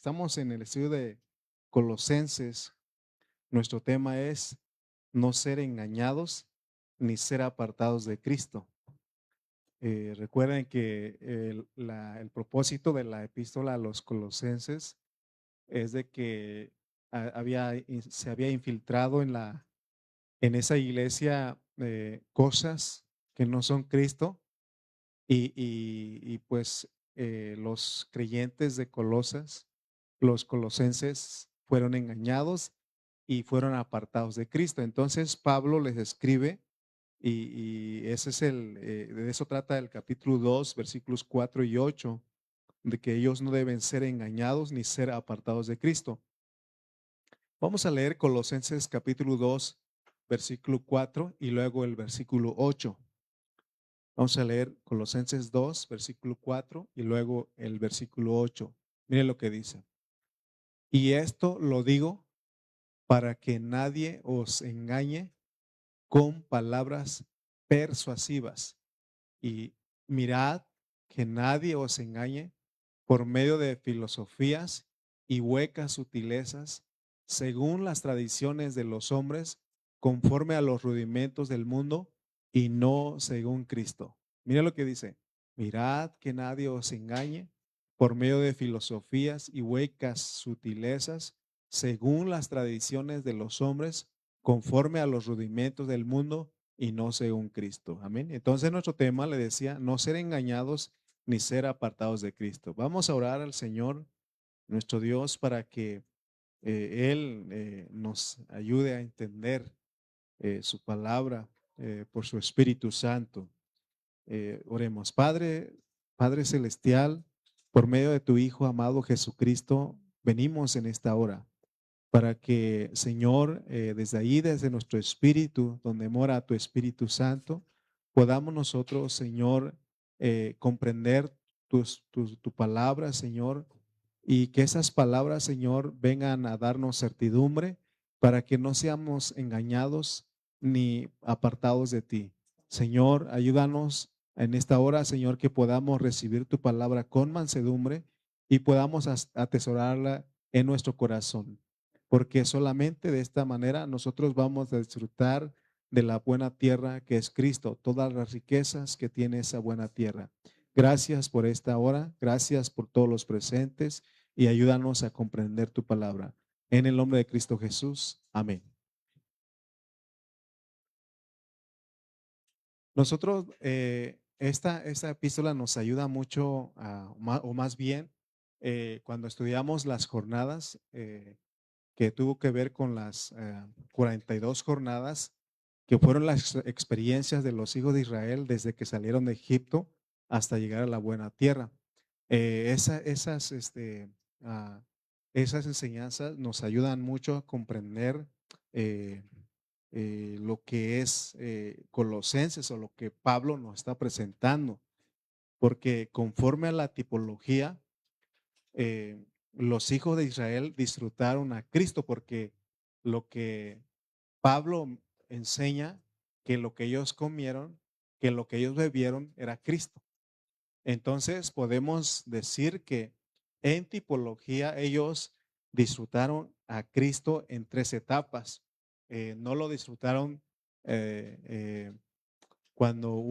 Estamos en el estudio de Colosenses. Nuestro tema es no ser engañados ni ser apartados de Cristo. Recuerden que el propósito de la epístola a los Colosenses es de que se había infiltrado en esa iglesia cosas que no son Cristo pues los creyentes de Colosas, los colosenses, fueron engañados y fueron apartados de Cristo. Entonces Pablo les escribe y ese es de eso trata el capítulo 2 versículos 4 y 8 de que ellos no deben ser engañados ni ser apartados de Cristo. Vamos a leer Colosenses capítulo 2 versículo 4 y luego el versículo 8. Vamos a leer Colosenses 2, versículo 4 y luego el versículo 8. Mire lo que dice. Y esto lo digo para que nadie os engañe con palabras persuasivas. Y mirad que nadie os engañe por medio de filosofías y huecas sutilezas, según las tradiciones de los hombres, conforme a los rudimentos del mundo y no según Cristo. Mira lo que dice. Mirad que nadie os engañe por medio de filosofías y huecas sutilezas, según las tradiciones de los hombres, conforme a los rudimentos del mundo y no según Cristo. Amén. Entonces nuestro tema le decía, no ser engañados ni ser apartados de Cristo. Vamos a orar al Señor, nuestro Dios, para que Él nos ayude a entender su palabra por su Espíritu Santo. Oremos. Padre Celestial, por medio de tu Hijo amado Jesucristo, venimos en esta hora para que, Señor, desde ahí, desde nuestro espíritu, donde mora tu Espíritu Santo, podamos nosotros, Señor, comprender tu palabra, Señor, y que esas palabras, Señor, vengan a darnos certidumbre para que no seamos engañados ni apartados de ti. Señor, ayúdanos en esta hora, Señor, que podamos recibir tu palabra con mansedumbre y podamos atesorarla en nuestro corazón, porque solamente de esta manera nosotros vamos a disfrutar de la buena tierra que es Cristo, todas las riquezas que tiene esa buena tierra. Gracias por esta hora, gracias por todos los presentes y ayúdanos a comprender tu palabra. En el nombre de Cristo Jesús, amén. Nosotros, esta epístola nos ayuda mucho, o más bien, cuando estudiamos las jornadas, que tuvo que ver con las 42 jornadas, que fueron las experiencias de los hijos de Israel desde que salieron de Egipto hasta llegar a la buena tierra. Ah, esas enseñanzas nos ayudan mucho a comprender eh, lo que es Colosenses o lo que Pablo nos está presentando, porque conforme a la tipología, los hijos de Israel disfrutaron a Cristo, porque lo que Pablo enseña, que lo que ellos comieron, que lo que ellos bebieron era Cristo. Entonces podemos decir que en tipología ellos disfrutaron a Cristo en tres etapas. No lo disfrutaron eh, eh, cuando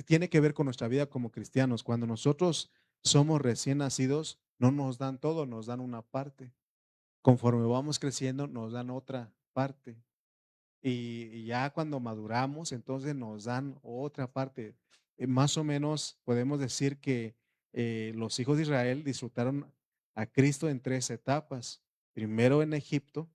tiene que ver con nuestra vida como cristianos. Cuando nosotros somos recién nacidos, no nos dan todo, nos dan una parte. Conforme vamos creciendo, nos dan otra parte. Y ya cuando maduramos, entonces nos dan otra parte. Más o menos podemos decir que los hijos de Israel disfrutaron a Cristo en tres etapas. Primero en Egipto,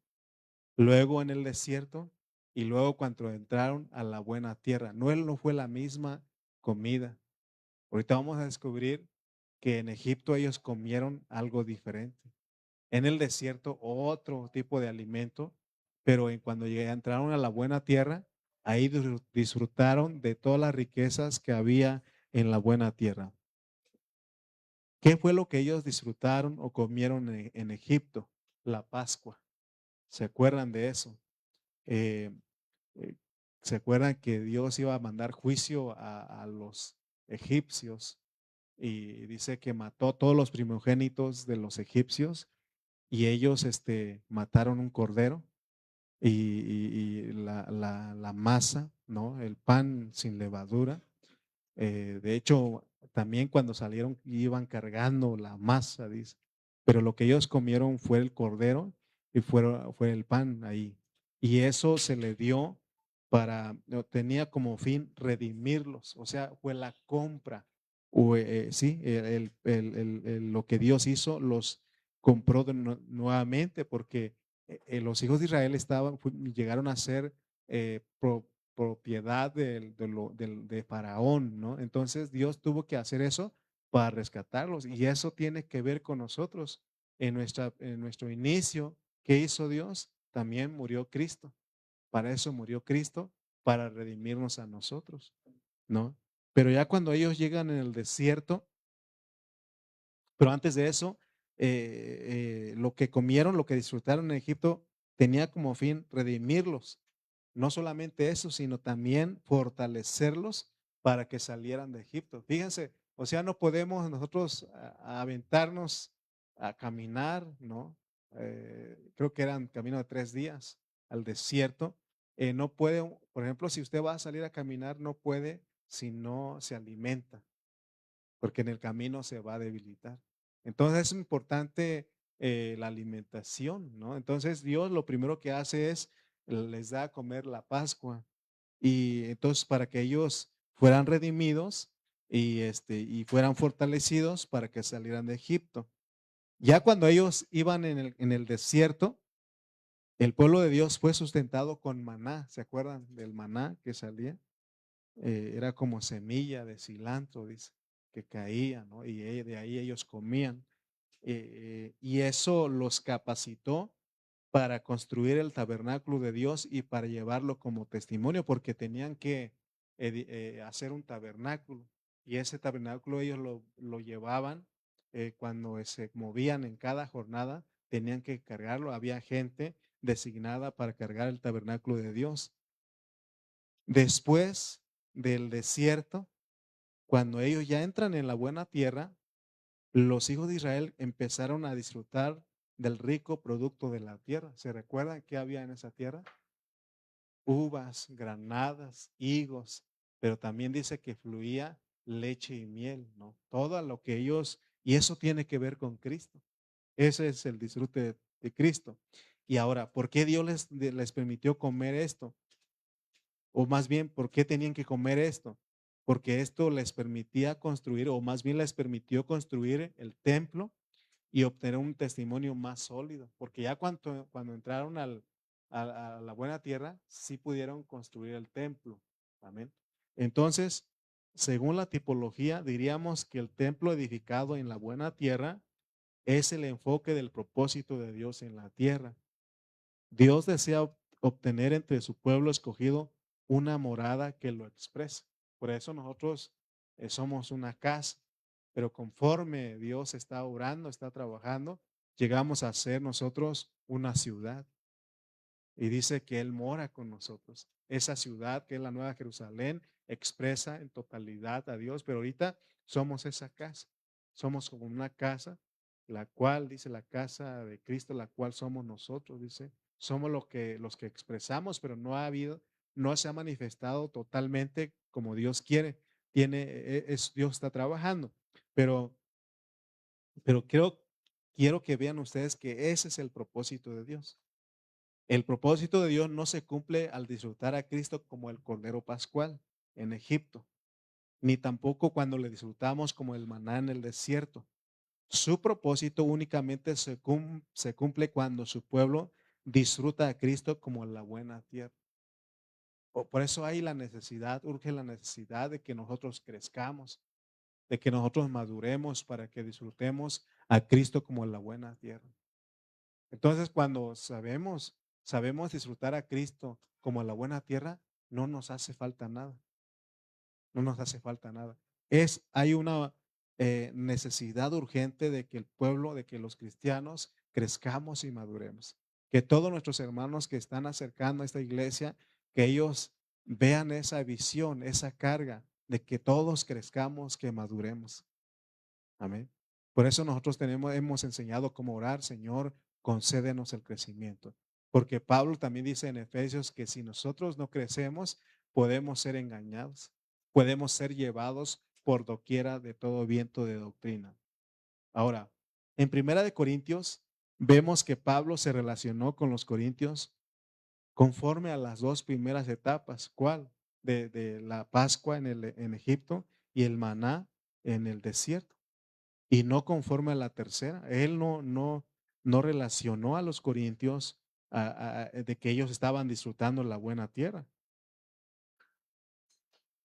luego en el desierto y luego cuando entraron a la buena tierra. No fue la misma comida. Ahorita vamos a descubrir que en Egipto ellos comieron algo diferente. En el desierto otro tipo de alimento, pero cuando entraron a la buena tierra, ahí disfrutaron de todas las riquezas que había en la buena tierra. ¿Qué fue lo que ellos disfrutaron o comieron en Egipto? La Pascua. ¿Se acuerdan de eso? Eh, eh, ¿Se acuerdan que Dios iba a mandar juicio a los egipcios? y dice que mató todos los primogénitos de los egipcios y ellos mataron un cordero y la masa, ¿no? El pan sin levadura. De hecho, también cuando salieron iban cargando la masa, dice. Pero lo que ellos comieron fue el cordero y fue el pan ahí. Y eso se le dio tenía como fin redimirlos, o sea, fue la compra. Sí, lo que Dios hizo los compró nuevamente porque los hijos de Israel llegaron a ser propiedad de Faraón, ¿no? Entonces Dios tuvo que hacer eso para rescatarlos y eso tiene que ver con nosotros. En nuestro inicio, ¿qué hizo Dios? También murió Cristo. Para eso murió Cristo, para redimirnos a nosotros, ¿no? Pero ya cuando ellos llegan en el desierto, pero antes de eso, lo que comieron, lo que disfrutaron en Egipto, tenía como fin redimirlos. No solamente eso, sino también fortalecerlos para que salieran de Egipto. Fíjense, o sea, no podemos nosotros aventarnos a caminar, ¿no? Creo que eran camino de 3 días al desierto. No puede, por ejemplo, si usted va a salir a caminar, no puede si no se alimenta porque en el camino se va a debilitar. Entonces es importante la alimentación, ¿no? Entonces Dios lo primero que hace es les da a comer la Pascua y entonces para que ellos fueran redimidos y fueran fortalecidos para que salieran de Egipto. Ya cuando ellos iban en el desierto, el pueblo de Dios fue sustentado con maná. ¿Se acuerdan del maná que salía? Era como semilla de cilantro, dice, que caía, ¿no? Y de ahí ellos comían. Y eso los capacitó para construir el tabernáculo de Dios y para llevarlo como testimonio, porque tenían que hacer un tabernáculo. Y ese tabernáculo ellos lo llevaban cuando se movían en cada jornada, tenían que cargarlo. Había gente designada para cargar el tabernáculo de Dios. Después del desierto, cuando ellos ya entran en la buena tierra, los hijos de Israel empezaron a disfrutar del rico producto de la tierra. ¿Se recuerdan qué había en esa tierra? Uvas, granadas, higos, pero también dice que fluía leche y miel, ¿no? Todo lo que y eso tiene que ver con Cristo. Ese es el disfrute de Cristo. Y ahora, ¿por qué Dios les permitió comer esto? O más bien, ¿por qué tenían que comer esto? Porque esto les permitía construir, o más bien les permitió construir el templo y obtener un testimonio más sólido. Porque ya cuando entraron a la buena tierra, sí pudieron construir el templo. Amén. Entonces, según la tipología, diríamos que el templo edificado en la buena tierra es el enfoque del propósito de Dios en la tierra. Dios desea obtener entre su pueblo escogido una morada que lo exprese. Por eso nosotros somos una casa, pero conforme Dios está obrando, está trabajando, llegamos a ser nosotros una ciudad. Y dice que Él mora con nosotros. Esa ciudad que es la Nueva Jerusalén expresa en totalidad a Dios, pero ahorita somos esa casa. Somos como una casa, la cual, dice la casa de Cristo, la cual somos nosotros, dice. Somos los que expresamos, pero no se ha manifestado totalmente como Dios quiere. Dios está trabajando, pero, pero quiero que vean ustedes que ese es el propósito de Dios. El propósito de Dios no se cumple al disfrutar a Cristo como el Cordero Pascual en Egipto, ni tampoco cuando le disfrutamos como el maná en el desierto. Su propósito únicamente se cumple cuando su pueblo disfruta a Cristo como la buena tierra. Por eso hay la necesidad, urge la necesidad de que nosotros crezcamos, de que nosotros maduremos para que disfrutemos a Cristo como la buena tierra. Entonces, cuando sabemos disfrutar a Cristo como la buena tierra, no nos hace falta nada, no nos hace falta nada. Hay una necesidad urgente de que el pueblo, de que los cristianos crezcamos y maduremos. Que todos nuestros hermanos que están acercando a esta iglesia, que ellos vean esa visión, esa carga de que todos crezcamos, que maduremos. Amén. Por eso nosotros hemos enseñado cómo orar, Señor, concédenos el crecimiento. Porque Pablo también dice en Efesios que si nosotros no crecemos, podemos ser engañados, podemos ser llevados por doquiera de todo viento de doctrina. Ahora, en Primera de Corintios vemos que Pablo se relacionó con los corintios conforme a las dos primeras etapas. ¿Cuál? De la Pascua en Egipto y el maná en el desierto. Y no conforme a la tercera. Él no relacionó a los corintios de que ellos estaban disfrutando la buena tierra.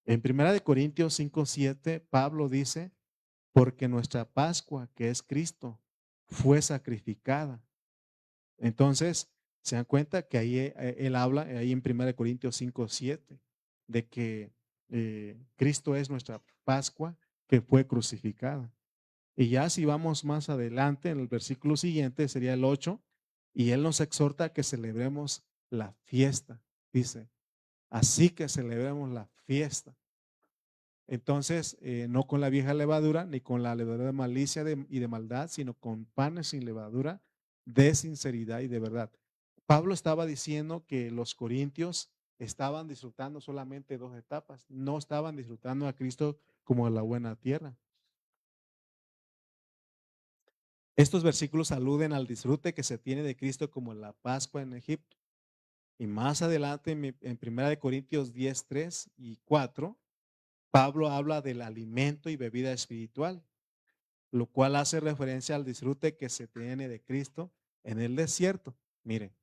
En Primera de Corintios 5:7, Pablo dice, porque nuestra Pascua, que es Cristo, fue sacrificada. Entonces, se dan cuenta que ahí él habla, ahí en Primera de Corintios 5:7, de que Cristo es nuestra Pascua que fue crucificada. Y ya si vamos más adelante, en el versículo siguiente sería el 8, y él nos exhorta a que celebremos la fiesta. Dice, así que celebremos la fiesta. Entonces, no con la vieja levadura, ni con la levadura de malicia y de maldad, sino con panes sin levadura, de sinceridad y de verdad. Pablo estaba diciendo que los corintios estaban disfrutando solamente dos etapas, no estaban disfrutando a Cristo como a la buena tierra. Estos versículos aluden al disfrute que se tiene de Cristo como la Pascua en Egipto. Y más adelante en 1 Corintios 10, 3 y 4, Pablo habla del alimento y bebida espiritual, lo cual hace referencia al disfrute que se tiene de Cristo en el desierto. Mire,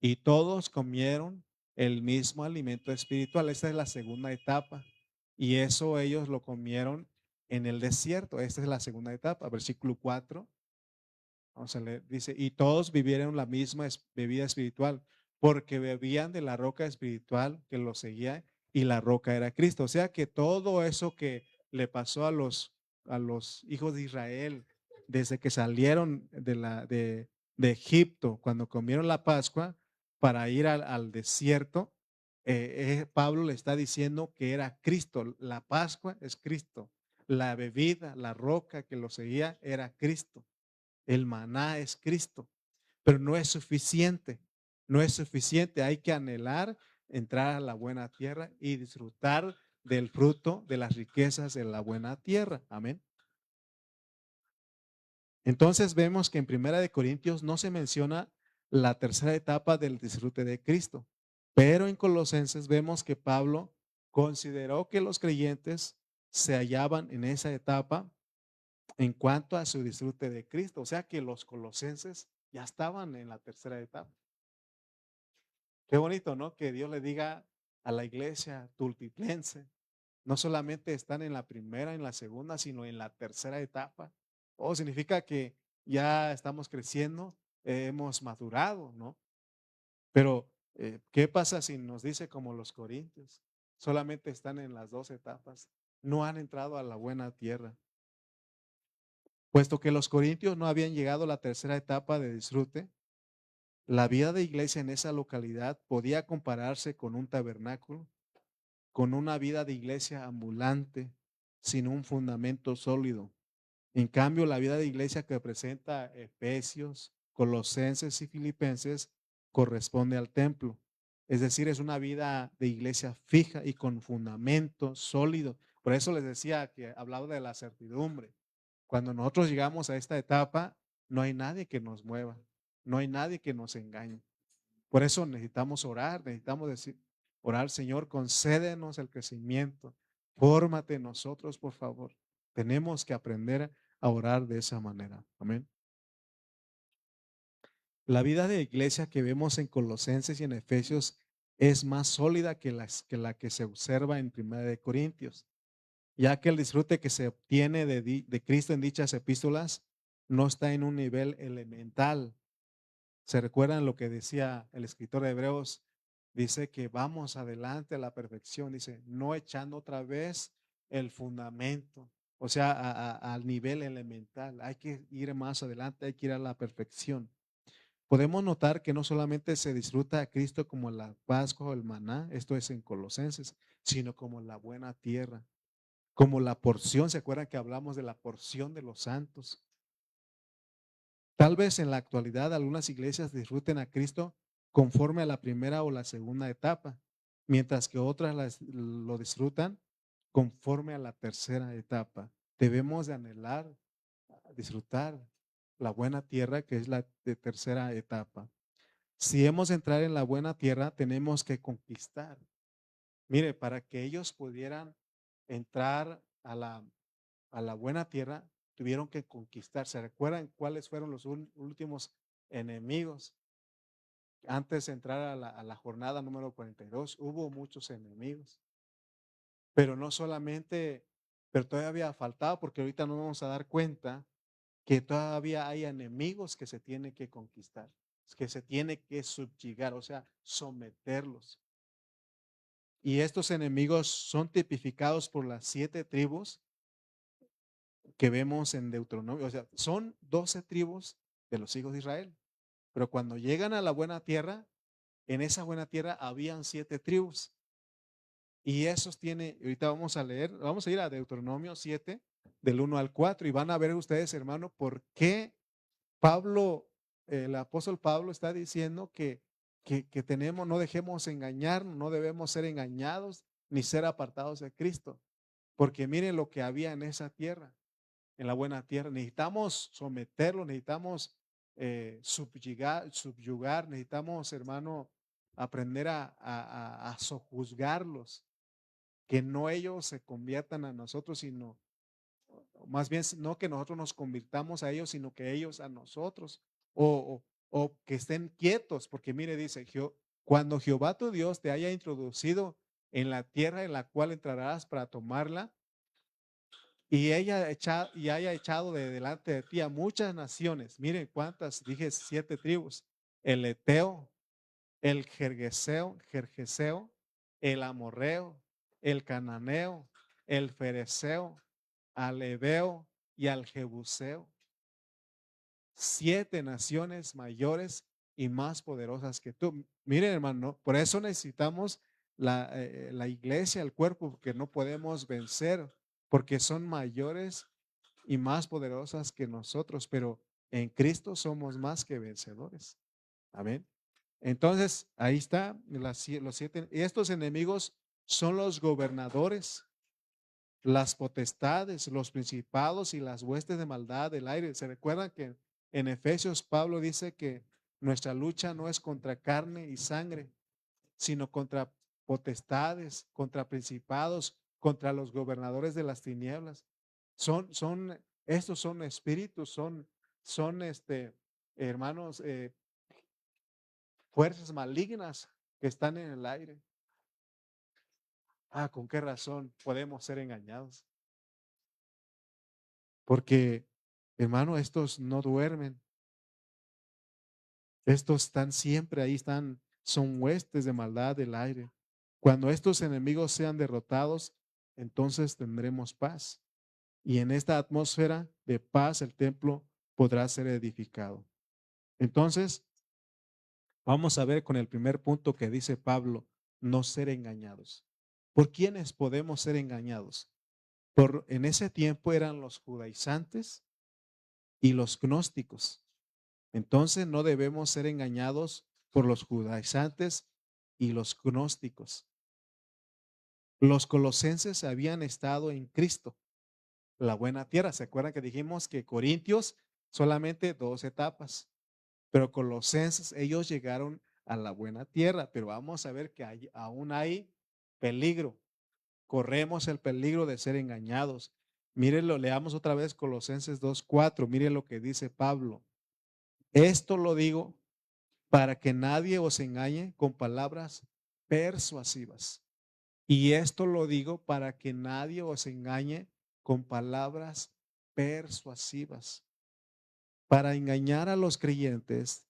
y todos comieron el mismo alimento espiritual. Esta es la segunda etapa. Y eso ellos lo comieron en el desierto. Esta es la segunda etapa. Versículo 4. Vamos a leer, dice, y todos vivieron la misma bebida espiritual, porque bebían de la roca espiritual que los seguía y la roca era Cristo. O sea que todo eso que le pasó a los hijos de Israel desde que salieron de Egipto, cuando comieron la Pascua para ir al desierto, Pablo le está diciendo que era Cristo. La Pascua es Cristo. La bebida, la roca que lo seguía era Cristo. El maná es Cristo, pero no es suficiente. No es suficiente. Hay que anhelar entrar a la buena tierra y disfrutar del fruto de las riquezas de la buena tierra. Amén. Entonces vemos que en Primera de Corintios no se menciona la tercera etapa del disfrute de Cristo, pero en Colosenses vemos que Pablo consideró que los creyentes se hallaban en esa etapa en cuanto a su disfrute de Cristo. O sea que los colosenses ya estaban en la tercera etapa. Qué bonito, ¿no? Que Dios le diga a la iglesia tultiplense, no solamente están en la primera, en la segunda, sino en la tercera etapa. Oh, significa que ya estamos creciendo, hemos madurado, ¿no? Pero, ¿qué pasa si nos dice como los corintios? Solamente están en las dos etapas, no han entrado a la buena tierra. Puesto que los corintios no habían llegado a la tercera etapa de disfrute, la vida de iglesia en esa localidad podía compararse con un tabernáculo, con una vida de iglesia ambulante, sin un fundamento sólido. En cambio, la vida de iglesia que presenta Efesios, Colosenses y Filipenses corresponde al templo. Es decir, es una vida de iglesia fija y con fundamento sólido. Por eso les decía que hablaba de la certidumbre. Cuando nosotros llegamos a esta etapa, no hay nadie que nos mueva, no hay nadie que nos engañe. Por eso necesitamos orar, necesitamos decir, orar, Señor, concédenos el crecimiento, fórmate en nosotros, por favor. Tenemos que aprender a orar de esa manera. Amén. La vida de iglesia que vemos en Colosenses y en Efesios es más sólida que la que se observa en Primera de Corintios, ya que el disfrute que se obtiene de Cristo en dichas epístolas no está en un nivel elemental. ¿Se recuerdan lo que decía el escritor de Hebreos? Dice que vamos adelante a la perfección, dice, no echando otra vez el fundamento, o sea, al nivel elemental. Hay que ir más adelante, hay que ir a la perfección. Podemos notar que no solamente se disfruta a Cristo como la Pascua o el maná, esto es en Colosenses, sino como la buena tierra, como la porción. ¿Se acuerdan que hablamos de la porción de los santos? Tal vez en la actualidad algunas iglesias disfruten a Cristo conforme a la primera o la segunda etapa, mientras que otras lo disfrutan conforme a la tercera etapa. Debemos de anhelar, disfrutar la buena tierra, que es la de tercera etapa. Si hemos de entrar en la buena tierra, tenemos que conquistar. Mire, para que ellos pudieran entrar a la buena tierra, tuvieron que conquistar. ¿Se recuerdan cuáles fueron los últimos enemigos? Antes de entrar a la jornada número 42, hubo muchos enemigos, pero no solamente, pero todavía faltaba, porque ahorita nos vamos a dar cuenta que todavía hay enemigos que se tienen que conquistar, que se tiene que subyugar, o sea, someterlos. Y estos enemigos son tipificados por las 7 tribus que vemos en Deuteronomio. O sea, son 12 tribus de los hijos de Israel. Pero cuando llegan a la buena tierra, en esa buena tierra habían 7 tribus. Y esos tiene, ahorita vamos a leer, vamos a ir a Deuteronomio 7, del 1 al 4, y van a ver ustedes, hermano, por qué Pablo, el apóstol Pablo está diciendo que tenemos, no dejemos engañar, no debemos ser engañados ni ser apartados de Cristo. Porque miren lo que había en esa tierra, en la buena tierra. Necesitamos someterlo, necesitamos subyugar, necesitamos, hermano, aprender a sojuzgarlos, que no ellos se conviertan a nosotros, sino más bien no que nosotros nos convirtamos a ellos, sino que ellos a nosotros, o que estén quietos, porque mire, dice, cuando Jehová tu Dios te haya introducido en la tierra en la cual entrarás para tomarla, y haya echado de delante de ti a muchas naciones. Miren cuántas, dije 7 tribus: el Eteo, el Jerjeseo, el Amorreo, el Cananeo, el Fereceo, al Heveo y al Jebuseo. 7 naciones mayores y más poderosas que tú. Miren, hermano, por eso necesitamos la iglesia, el cuerpo, porque no podemos vencer, porque son mayores y más poderosas que nosotros, pero en Cristo somos más que vencedores. Amén. Entonces, ahí está los 7. Y estos enemigos son los gobernadores, las potestades, los principados y las huestes de maldad del aire. ¿Se recuerdan que en Efesios Pablo dice que nuestra lucha no es contra carne y sangre, sino contra potestades, contra principados, contra los gobernadores de las tinieblas? Estos son espíritus, son hermanos, fuerzas malignas que están en el aire. ¿Con qué razón podemos ser engañados? Porque, hermano, estos no duermen. Estos están siempre ahí, son huestes de maldad del aire. Cuando estos enemigos sean derrotados, entonces tendremos paz. Y en esta atmósfera de paz el templo podrá ser edificado. Entonces, vamos a ver con el primer punto que dice Pablo: no ser engañados. ¿Por quiénes podemos ser engañados? En ese tiempo eran los judaizantes y los gnósticos. Entonces no debemos ser engañados por los judaizantes y los gnósticos. Los colosenses habían estado en Cristo, la buena tierra. ¿Se acuerdan que dijimos que Corintios solamente 2 etapas? Pero colosenses, ellos llegaron a la buena tierra, pero vamos a ver que aún hay peligro. Corremos el peligro de ser engañados. Mírenlo, leamos otra vez Colosenses 2:4. Miren lo que dice Pablo. Esto lo digo para que nadie os engañe con palabras persuasivas. Y esto lo digo para que nadie os engañe con palabras persuasivas. Para engañar a los creyentes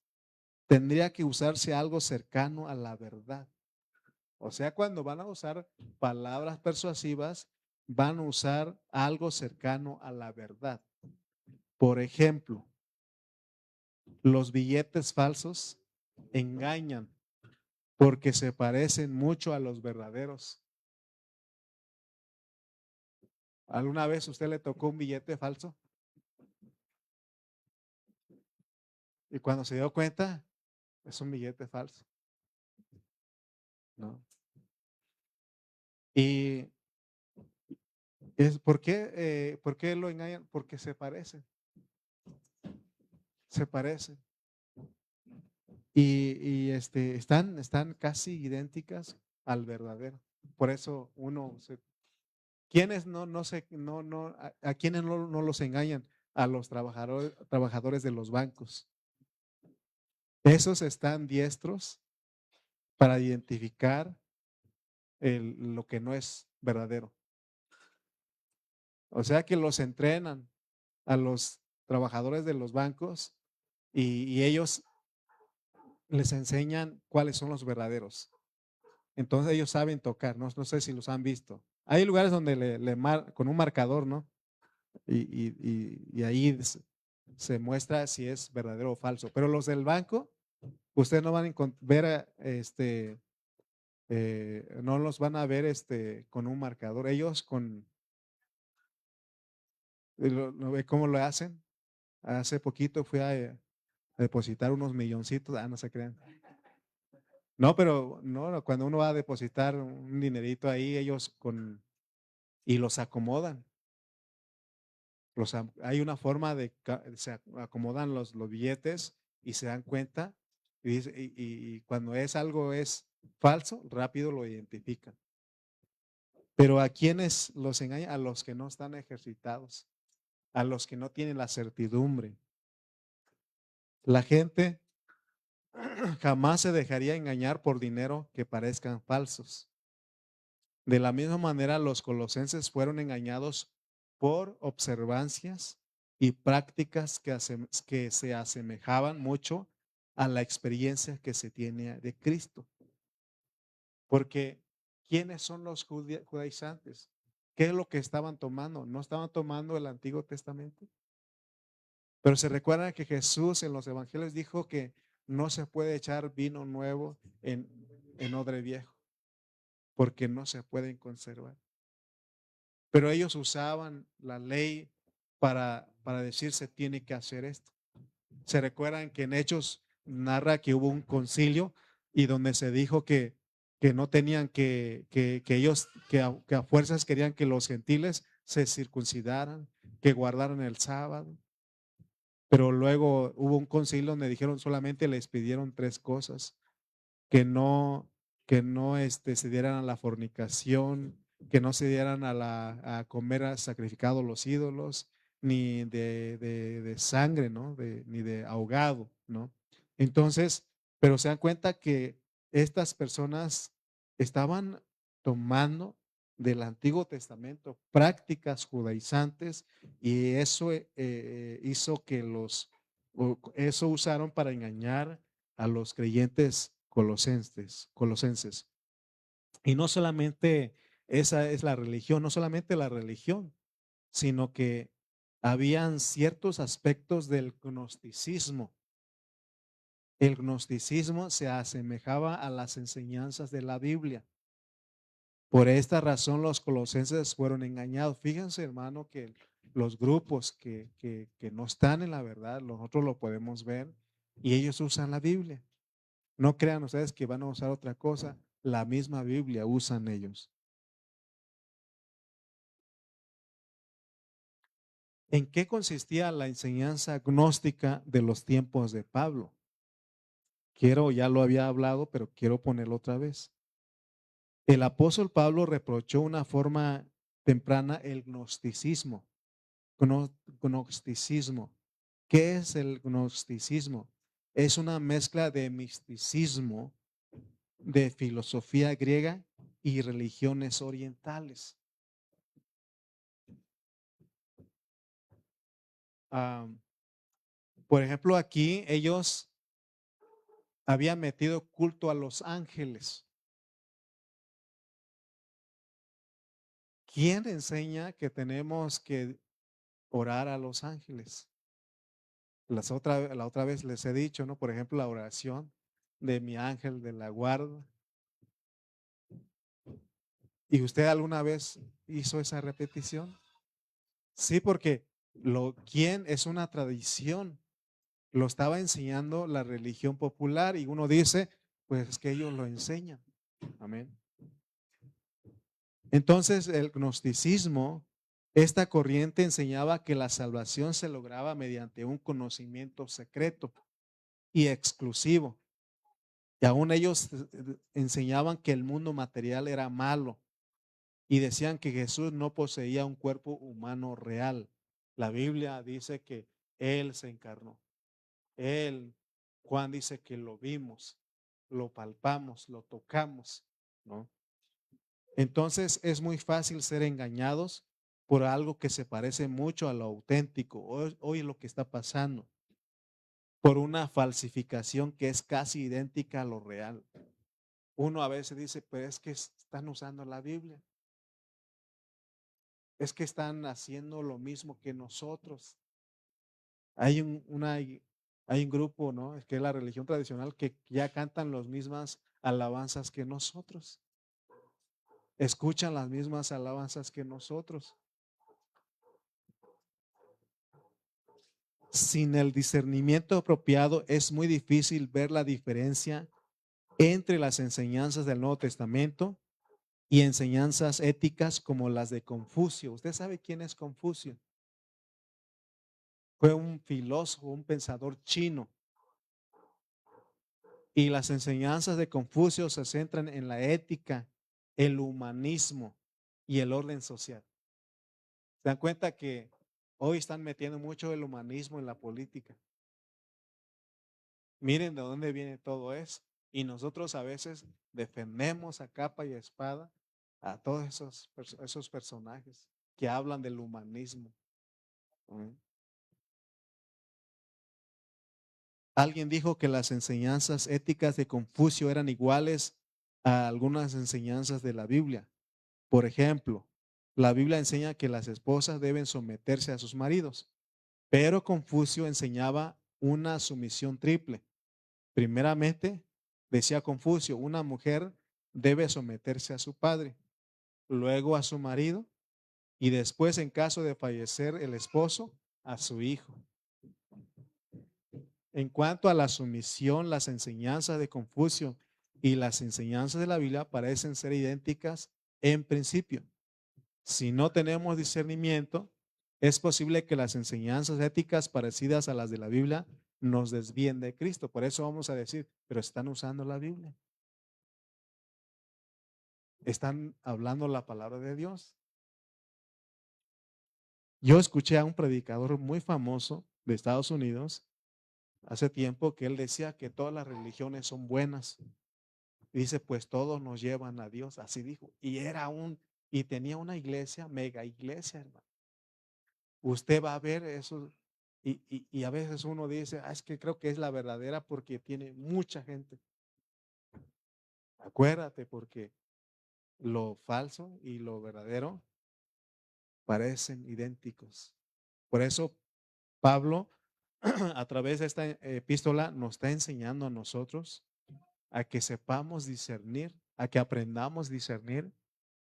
tendría que usarse algo cercano a la verdad. O sea, cuando van a usar palabras persuasivas, van a usar algo cercano a la verdad. Por ejemplo, los billetes falsos engañan porque se parecen mucho a los verdaderos. ¿Alguna vez usted le tocó un billete falso? Y cuando se dio cuenta, es un billete falso, ¿no? Y es, por qué lo engañan? Porque se parecen. Están casi idénticas al verdadero. Por eso ¿quiénes a quiénes no los engañan? A los trabajadores de los bancos. Esos están diestros para identificar lo que no es verdadero. O sea que los entrenan a los trabajadores de los bancos y ellos les enseñan cuáles son los verdaderos. Entonces ellos saben tocar, no sé si los han visto. Hay lugares donde con un marcador, ¿no? Y ahí se muestra si es verdadero o falso. Pero los del banco, ustedes no van a ver, no los van a ver con un marcador. Ellos ¿no ve cómo lo hacen? Hace poquito fui a depositar unos milloncitos, no se crean. No, pero no, cuando uno va a depositar un dinerito ahí, y los acomodan. Hay una forma se acomodan los billetes y se dan cuenta y cuando es falso, rápido lo identifican. Pero ¿a quiénes los engañan? A los que no están ejercitados, a los que no tienen la certidumbre. La gente jamás se dejaría engañar por dinero que parezcan falsos. De la misma manera, los colosenses fueron engañados por observancias y prácticas que se asemejaban mucho a la experiencia que se tiene de Cristo. Porque, ¿quiénes son los judaizantes? ¿Qué es lo que estaban tomando? ¿No estaban tomando el Antiguo Testamento? Pero se recuerda que Jesús en los evangelios dijo que no se puede echar vino nuevo en odre viejo, porque no se pueden conservar. Pero ellos usaban la ley para decir se tiene que hacer esto. Se recuerdan que en Hechos narra que hubo un concilio y donde se dijo que no tenían que ellos, que a fuerzas querían que los gentiles se circuncidaran, que guardaran el sábado. Pero luego hubo un concilio donde dijeron solamente les pidieron tres cosas: que no, se dieran a la fornicación, que no se dieran a comer sacrificado los ídolos, ni de sangre, ¿no? Ni de ahogado, ¿no? Entonces, pero se dan cuenta que estas personas estaban tomando del Antiguo Testamento prácticas judaizantes y eso hizo que eso usaron para engañar a los creyentes colosenses. Y no solamente esa es la religión, no solamente la religión, sino que habían ciertos aspectos del gnosticismo. El gnosticismo se asemejaba a las enseñanzas de la Biblia. Por esta razón los colosenses fueron engañados. Fíjense, hermano, que los grupos que no están en la verdad, nosotros lo podemos ver y ellos usan la Biblia. No crean ustedes que van a usar otra cosa, la misma Biblia usan ellos. ¿En qué consistía la enseñanza gnóstica de los tiempos de Pablo? Ya lo había hablado, pero quiero ponerlo otra vez. El apóstol Pablo reprochó una forma temprana el gnosticismo. Gnosticismo. ¿Qué es el gnosticismo? Es una mezcla de misticismo, de filosofía griega y religiones orientales. Por ejemplo, aquí ellos habían metido culto a los ángeles. ¿Quién enseña que tenemos que orar a los ángeles? La otra vez les he dicho, ¿no? Por ejemplo, la oración de mi ángel de la guarda. ¿Y usted alguna vez hizo esa repetición? Sí, porque ¿quién es una tradición? Lo estaba enseñando la religión popular y uno dice, pues es que ellos lo enseñan. Amén. Entonces el gnosticismo, esta corriente enseñaba que la salvación se lograba mediante un conocimiento secreto y exclusivo. Y aún ellos enseñaban que el mundo material era malo y decían que Jesús no poseía un cuerpo humano real. La Biblia dice que Él se encarnó. Él, Juan dice que lo vimos, lo palpamos, lo tocamos, ¿no? Entonces es muy fácil ser engañados por algo que se parece mucho a lo auténtico. Hoy lo que está pasando, por una falsificación que es casi idéntica a lo real. Uno a veces dice, pero es que están usando la Biblia, es que están haciendo lo mismo que nosotros. Hay hay un grupo, ¿no? Es que es la religión tradicional que ya cantan las mismas alabanzas que nosotros, escuchan las mismas alabanzas que nosotros. Sin el discernimiento apropiado es muy difícil ver la diferencia entre las enseñanzas del Nuevo Testamento y enseñanzas éticas como las de Confucio. ¿Usted sabe quién es Confucio? Fue un filósofo, un pensador chino. Y las enseñanzas de Confucio se centran en la ética, el humanismo y el orden social. ¿Se dan cuenta que hoy están metiendo mucho el humanismo en la política? Miren de dónde viene todo eso. Y nosotros a veces defendemos a capa y espada a todos esos personajes que hablan del humanismo. ¿Mm? Alguien dijo que las enseñanzas éticas de Confucio eran iguales a algunas enseñanzas de la Biblia. Por ejemplo, la Biblia enseña que las esposas deben someterse a sus maridos, pero Confucio enseñaba una sumisión triple. Primeramente, decía Confucio, una mujer debe someterse a su padre, luego a su marido y después, en caso de fallecer el esposo, a su hijo. En cuanto a la sumisión, las enseñanzas de Confucio y las enseñanzas de la Biblia parecen ser idénticas en principio. Si no tenemos discernimiento, es posible que las enseñanzas éticas parecidas a las de la Biblia nos desvíen de Cristo. Por eso vamos a decir, pero están usando la Biblia. Están hablando la palabra de Dios. Yo escuché a un predicador muy famoso de Estados Unidos hace tiempo que él decía que todas las religiones son buenas. Dice, pues todos nos llevan a Dios, así dijo. Y tenía una iglesia, mega iglesia, hermano. Usted va a ver eso y a veces uno dice, es que creo que es la verdadera porque tiene mucha gente. Acuérdate, porque lo falso y lo verdadero parecen idénticos. Por eso Pablo, a través de esta epístola, nos está enseñando a nosotros a que sepamos discernir, a que aprendamos a discernir,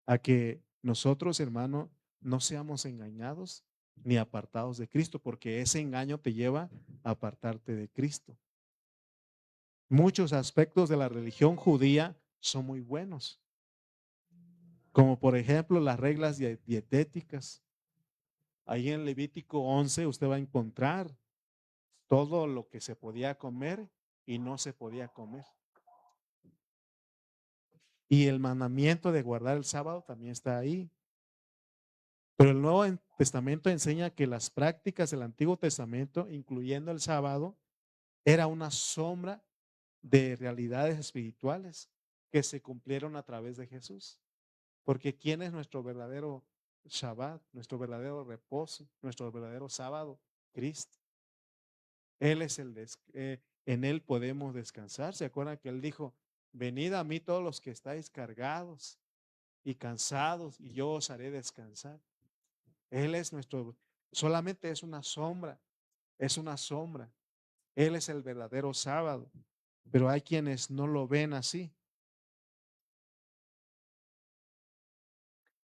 a que nosotros, hermano, no seamos engañados ni apartados de Cristo, porque ese engaño te lleva a apartarte de Cristo. Muchos aspectos de la religión judía son muy buenos, como por ejemplo las reglas dietéticas. Ahí en Levítico 11 usted va a encontrar todo lo que se podía comer y no se podía comer. Y el mandamiento de guardar el sábado también está ahí. Pero el Nuevo Testamento enseña que las prácticas del Antiguo Testamento, incluyendo el sábado, era una sombra de realidades espirituales que se cumplieron a través de Jesús. Porque ¿quién es nuestro verdadero Shabbat, nuestro verdadero reposo, nuestro verdadero sábado? Cristo. Él es en Él podemos descansar. ¿Se acuerdan que Él dijo, venid a mí todos los que estáis cargados y cansados y yo os haré descansar? Él es solamente es una sombra. Él es el verdadero sábado, pero hay quienes no lo ven así.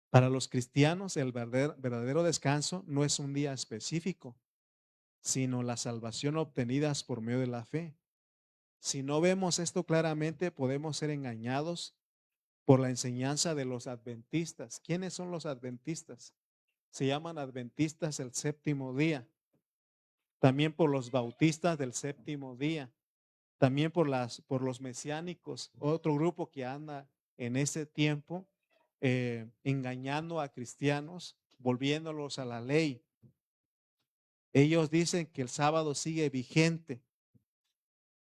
Para los cristianos, el verdadero descanso no es un día específico, sino la salvación obtenida por medio de la fe. Si no vemos esto claramente, podemos ser engañados por la enseñanza de los adventistas. ¿Quiénes son los adventistas? Se llaman adventistas el séptimo día. También por los bautistas del séptimo día. También por los mesiánicos, otro grupo que anda en ese tiempo engañando a cristianos, volviéndolos a la ley. Ellos dicen que el sábado sigue vigente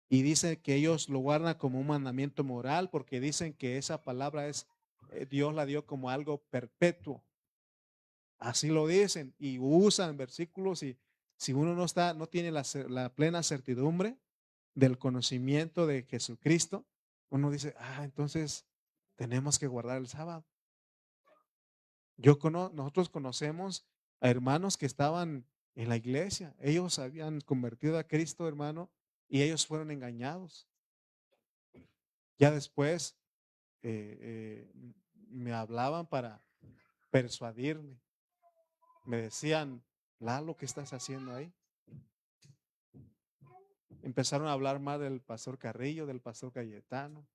y dicen que ellos lo guardan como un mandamiento moral porque dicen que esa palabra es, Dios la dio como algo perpetuo. Así lo dicen y usan versículos y si uno no tiene la plena certidumbre del conocimiento de Jesucristo, uno dice, entonces tenemos que guardar el sábado. Nosotros conocemos a hermanos que estaban en la iglesia, ellos habían convertido a Cristo, hermano, y ellos fueron engañados. Ya después me hablaban para persuadirme. Me decían, Lalo, ¿qué estás haciendo ahí? Empezaron a hablar más del pastor Carrillo, del pastor Cayetano.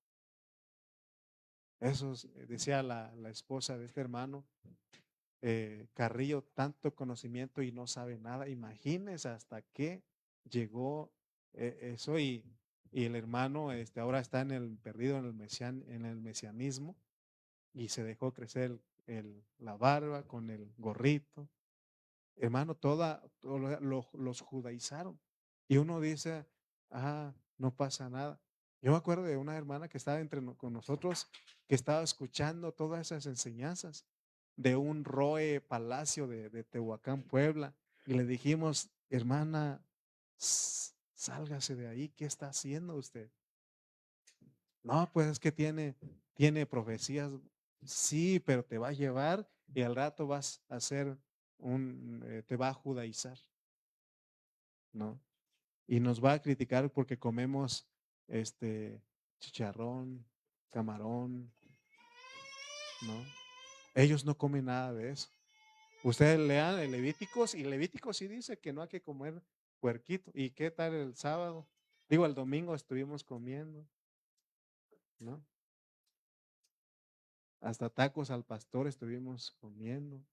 Eso decía la esposa de este hermano, Carrillo, tanto conocimiento y no sabe nada. Imagínense hasta qué llegó eso y el hermano ahora está perdido en el mesianismo y se dejó crecer la barba con el gorrito. Hermano, los judaizaron. Y uno dice, no pasa nada. Yo me acuerdo de una hermana que estaba con nosotros, que estaba escuchando todas esas enseñanzas de un Roe Palacio de Tehuacán, Puebla. Y le dijimos, hermana, sálgase de ahí, ¿qué está haciendo usted? No, pues es que tiene profecías. Sí, pero te va a llevar y al rato vas a hacer te va a judaizar, ¿no? Y nos va a criticar porque comemos chicharrón, camarón, ¿no? Ellos no comen nada de eso. Ustedes lean el Levíticos y Levíticos sí dice que no hay que comer puerquito. ¿Y qué tal el sábado? Digo, el domingo estuvimos comiendo, ¿no? Hasta tacos al pastor estuvimos comiendo.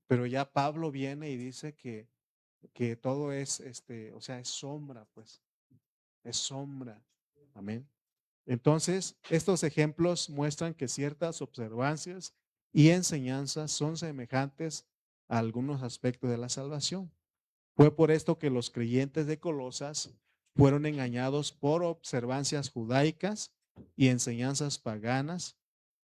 Pero ya Pablo viene y dice que todo es, o sea, es sombra, pues, es sombra. Amén. Entonces, estos ejemplos muestran que ciertas observancias y enseñanzas son semejantes a algunos aspectos de la salvación. Fue por esto que los creyentes de Colosas fueron engañados por observancias judaicas y enseñanzas paganas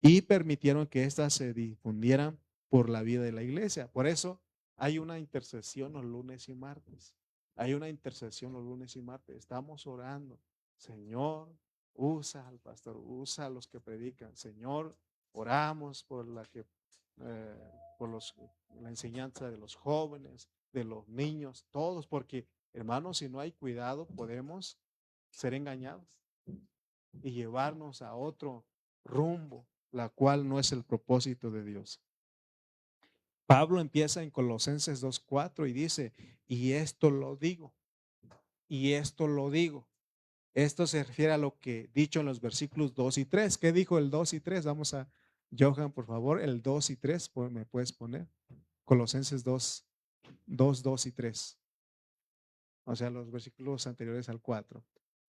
y permitieron que éstas se difundieran por la vida de la iglesia. Por eso hay una intercesión los lunes y martes. Hay una intercesión los lunes y martes. Estamos orando. Señor, usa al pastor, usa a los que predican. Señor, oramos por por la enseñanza de los jóvenes, de los niños, todos, porque hermanos, si no hay cuidado, podemos ser engañados y llevarnos a otro rumbo, la cual no es el propósito de Dios. Pablo empieza en Colosenses 2:4 y dice, y esto lo digo, y esto lo digo. Esto se refiere a lo que dicho en los versículos 2 y 3. ¿Qué dijo el 2 y 3? Vamos a, Johan, por favor, el 2 y 3, ¿me puedes poner? Colosenses 2 y 3. O sea, los versículos anteriores al 4.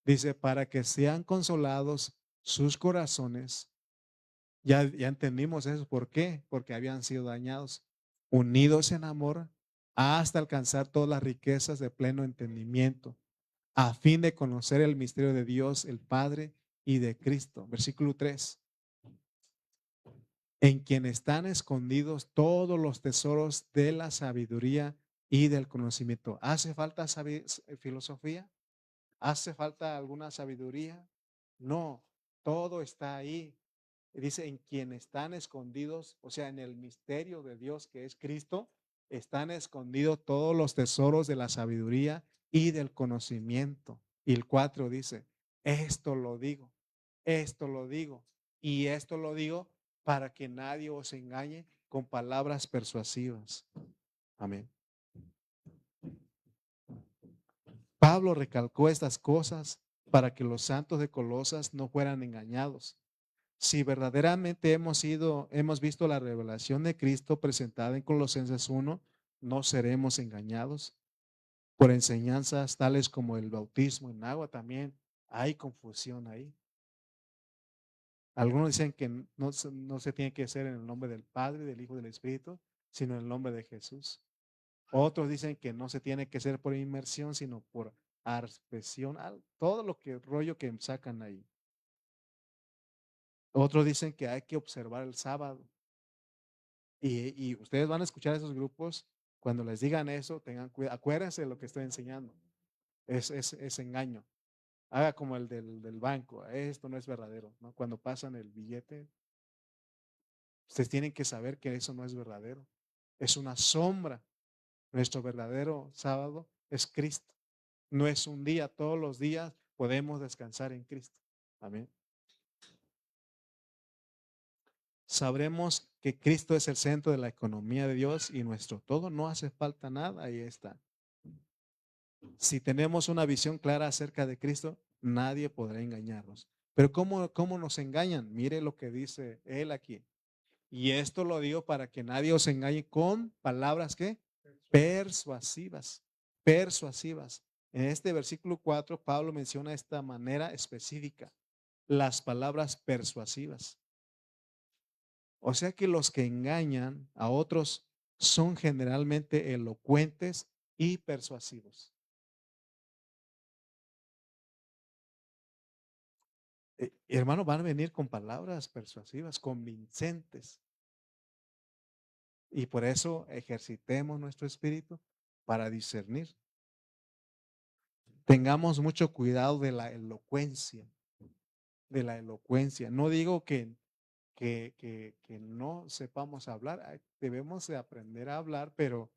Dice, para que sean consolados sus corazones. Ya entendimos eso. ¿Por qué? Porque habían sido dañados, unidos en amor, hasta alcanzar todas las riquezas de pleno entendimiento, a fin de conocer el misterio de Dios, el Padre y de Cristo. Versículo 3. En quien están escondidos todos los tesoros de la sabiduría y del conocimiento. ¿Hace falta filosofía? ¿Hace falta alguna sabiduría? No, todo está ahí. Dice, en quien están escondidos, o sea, en el misterio de Dios que es Cristo, están escondidos todos los tesoros de la sabiduría y del conocimiento. Y el 4 dice, esto lo digo, y esto lo digo para que nadie os engañe con palabras persuasivas. Amén. Pablo recalcó estas cosas para que los santos de Colosas no fueran engañados. Si verdaderamente hemos visto la revelación de Cristo presentada en Colosenses 1, no seremos engañados por enseñanzas tales como el bautismo en agua. También hay confusión ahí. Algunos dicen que no se tiene que hacer en el nombre del Padre, del Hijo y del Espíritu, sino en el nombre de Jesús. Otros dicen que no se tiene que hacer por inmersión, sino por aspersión, todo lo que rollo que sacan ahí. Otros dicen que hay que observar el sábado. Y ustedes van a escuchar a esos grupos, cuando les digan eso, tengan cuidado, acuérdense de lo que estoy enseñando. Es engaño. Haga como el del banco, esto no es verdadero, ¿no? Cuando pasan el billete, ustedes tienen que saber que eso no es verdadero. Es una sombra. Nuestro verdadero sábado es Cristo. No es un día, todos los días podemos descansar en Cristo. Amén. Sabremos que Cristo es el centro de la economía de Dios y nuestro todo, no hace falta nada, ahí está. Si tenemos una visión clara acerca de Cristo, nadie podrá engañarnos. Pero ¿cómo nos engañan? Mire lo que dice él aquí. Y esto lo digo para que nadie os engañe con palabras que persuasivas, persuasivas. En este versículo 4, Pablo menciona esta manera específica, las palabras persuasivas. O sea que los que engañan a otros son generalmente elocuentes y persuasivos. Hermano, van a venir con palabras persuasivas, convincentes. Y por eso ejercitemos nuestro espíritu para discernir. Tengamos mucho cuidado de la elocuencia, de la elocuencia. No digo que no sepamos hablar, debemos de aprender a hablar, pero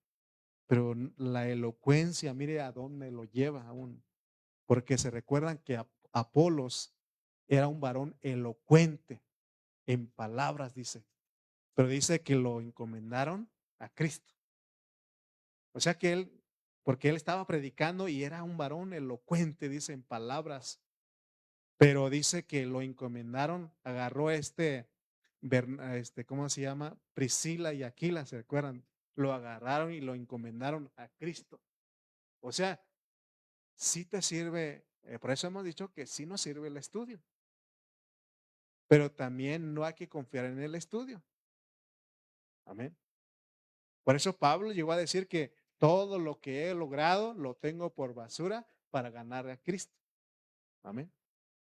la elocuencia, mire a dónde lo lleva aún. Porque se recuerdan que Apolos era un varón elocuente en palabras, dice, pero dice que lo encomendaron a Cristo. O sea que porque él estaba predicando y era un varón elocuente, dice, en palabras, pero dice que lo encomendaron, agarró ¿cómo se llama? Priscila y Aquila, ¿se acuerdan? Lo agarraron y lo encomendaron a Cristo. O sea, sí te sirve, por eso hemos dicho que sí nos sirve el estudio, pero también no hay que confiar en el estudio. Amén. Por eso Pablo llegó a decir que todo lo que he logrado lo tengo por basura para ganar a Cristo. Amén.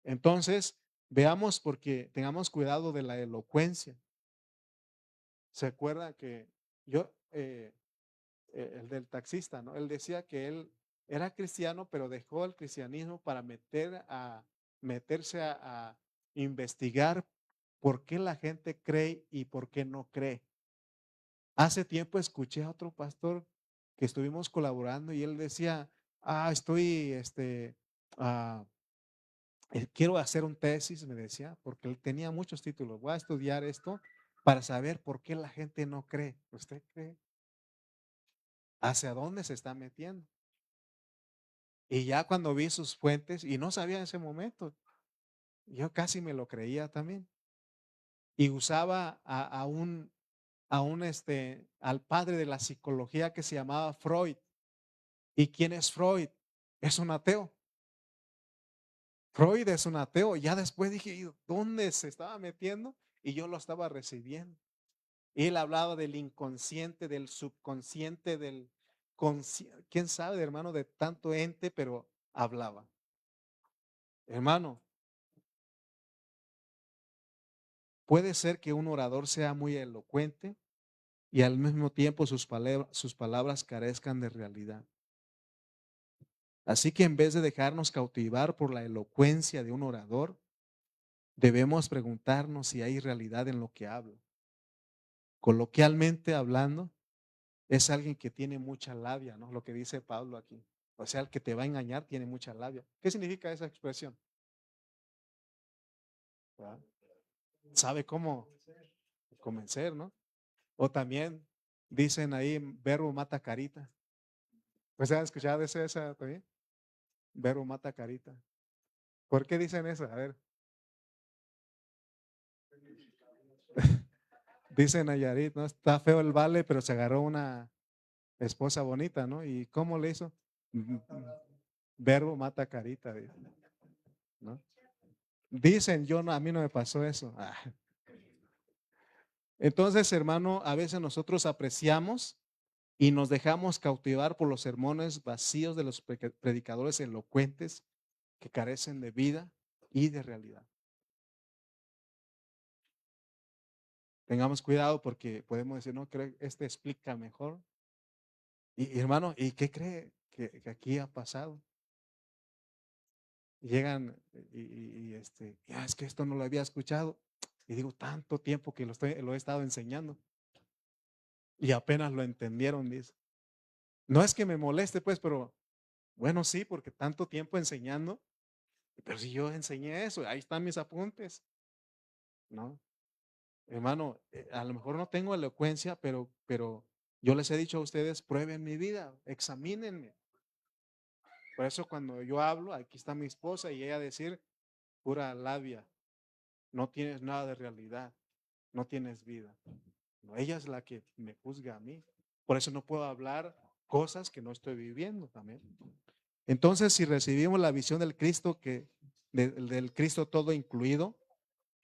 Entonces, veamos porque tengamos cuidado de la elocuencia. ¿Se acuerda que el del taxista, ¿no? Él decía que él era cristiano, pero dejó el cristianismo para meterse a investigar por qué la gente cree y por qué no cree. Hace tiempo escuché a otro pastor que estuvimos colaborando y él decía, estoy, ah, quiero hacer un tesis, me decía, porque él tenía muchos títulos. Voy a estudiar esto para saber por qué la gente no cree. ¿Usted cree? ¿Hacia dónde se está metiendo? Y ya cuando vi sus fuentes, y no sabía en ese momento, yo casi me lo creía también. Y usaba al padre de la psicología que se llamaba Freud. ¿Y quién es Freud? Es un ateo. Freud es un ateo. Ya después dije, ¿y dónde se estaba metiendo? Y yo lo estaba recibiendo. Y él hablaba del inconsciente, del subconsciente, quién sabe, hermano, de tanto ente, pero hablaba. Hermano, puede ser que un orador sea muy elocuente y al mismo tiempo sus palabras carezcan de realidad. Así que en vez de dejarnos cautivar por la elocuencia de un orador, debemos preguntarnos si hay realidad en lo que habla. Coloquialmente hablando, es alguien que tiene mucha labia, ¿no? Lo que dice Pablo aquí. O sea, el que te va a engañar tiene mucha labia. ¿Qué significa esa expresión? ¿Verdad? ¿Sabe cómo convencer, no? O también dicen ahí, verbo mata carita. ¿Pues han escuchado esa también? Verbo mata carita. ¿Por qué dicen eso? A ver. Dicen Nayarit, ¿no? Está feo el vale, pero se agarró una esposa bonita, ¿no? ¿Y cómo le hizo? Verbo mata carita, ¿no? Dicen, yo no, a mí no me pasó eso. Entonces, hermano, a veces nosotros apreciamos y nos dejamos cautivar por los sermones vacíos de los predicadores elocuentes que carecen de vida y de realidad. Tengamos cuidado porque podemos decir, no, creo que este explica mejor. Y, hermano, ¿y qué cree que aquí ha pasado? Llegan es que esto no lo había escuchado. Y digo, tanto tiempo que lo he estado enseñando y apenas lo entendieron, dice. No es que me moleste, pues, pero bueno, sí, porque tanto tiempo enseñando, pero si yo enseñé eso, ahí están mis apuntes, ¿no? Hermano, a lo mejor no tengo elocuencia, pero yo les he dicho a ustedes, prueben mi vida, examínenme. Por eso cuando yo hablo, aquí está mi esposa y ella decir, pura labia, no tienes nada de realidad, no tienes vida. No, ella es la que me juzga a mí. Por eso no puedo hablar cosas que no estoy viviendo también. Entonces, si recibimos la visión del Cristo, del Cristo todo incluido,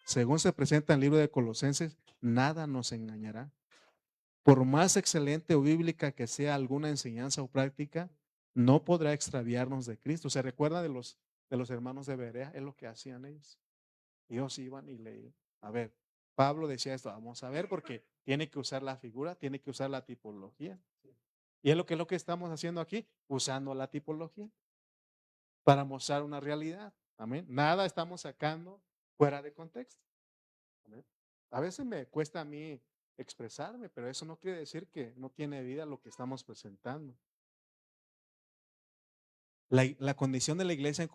según se presenta en el libro de Colosenses, nada nos engañará. Por más excelente o bíblica que sea alguna enseñanza o práctica, no podrá extraviarnos de Cristo. ¿Se recuerda de los hermanos de Berea? Es lo que hacían ellos. Ellos iban y leían. A ver, Pablo decía esto, vamos a ver, porque tiene que usar la figura, tiene que usar la tipología. Y es lo que estamos haciendo aquí, usando la tipología para mostrar una realidad. Amén. Nada estamos sacando fuera de contexto. Amén. A veces me cuesta a mí expresarme, pero eso no quiere decir que no tiene vida lo que estamos presentando. La condición de la iglesia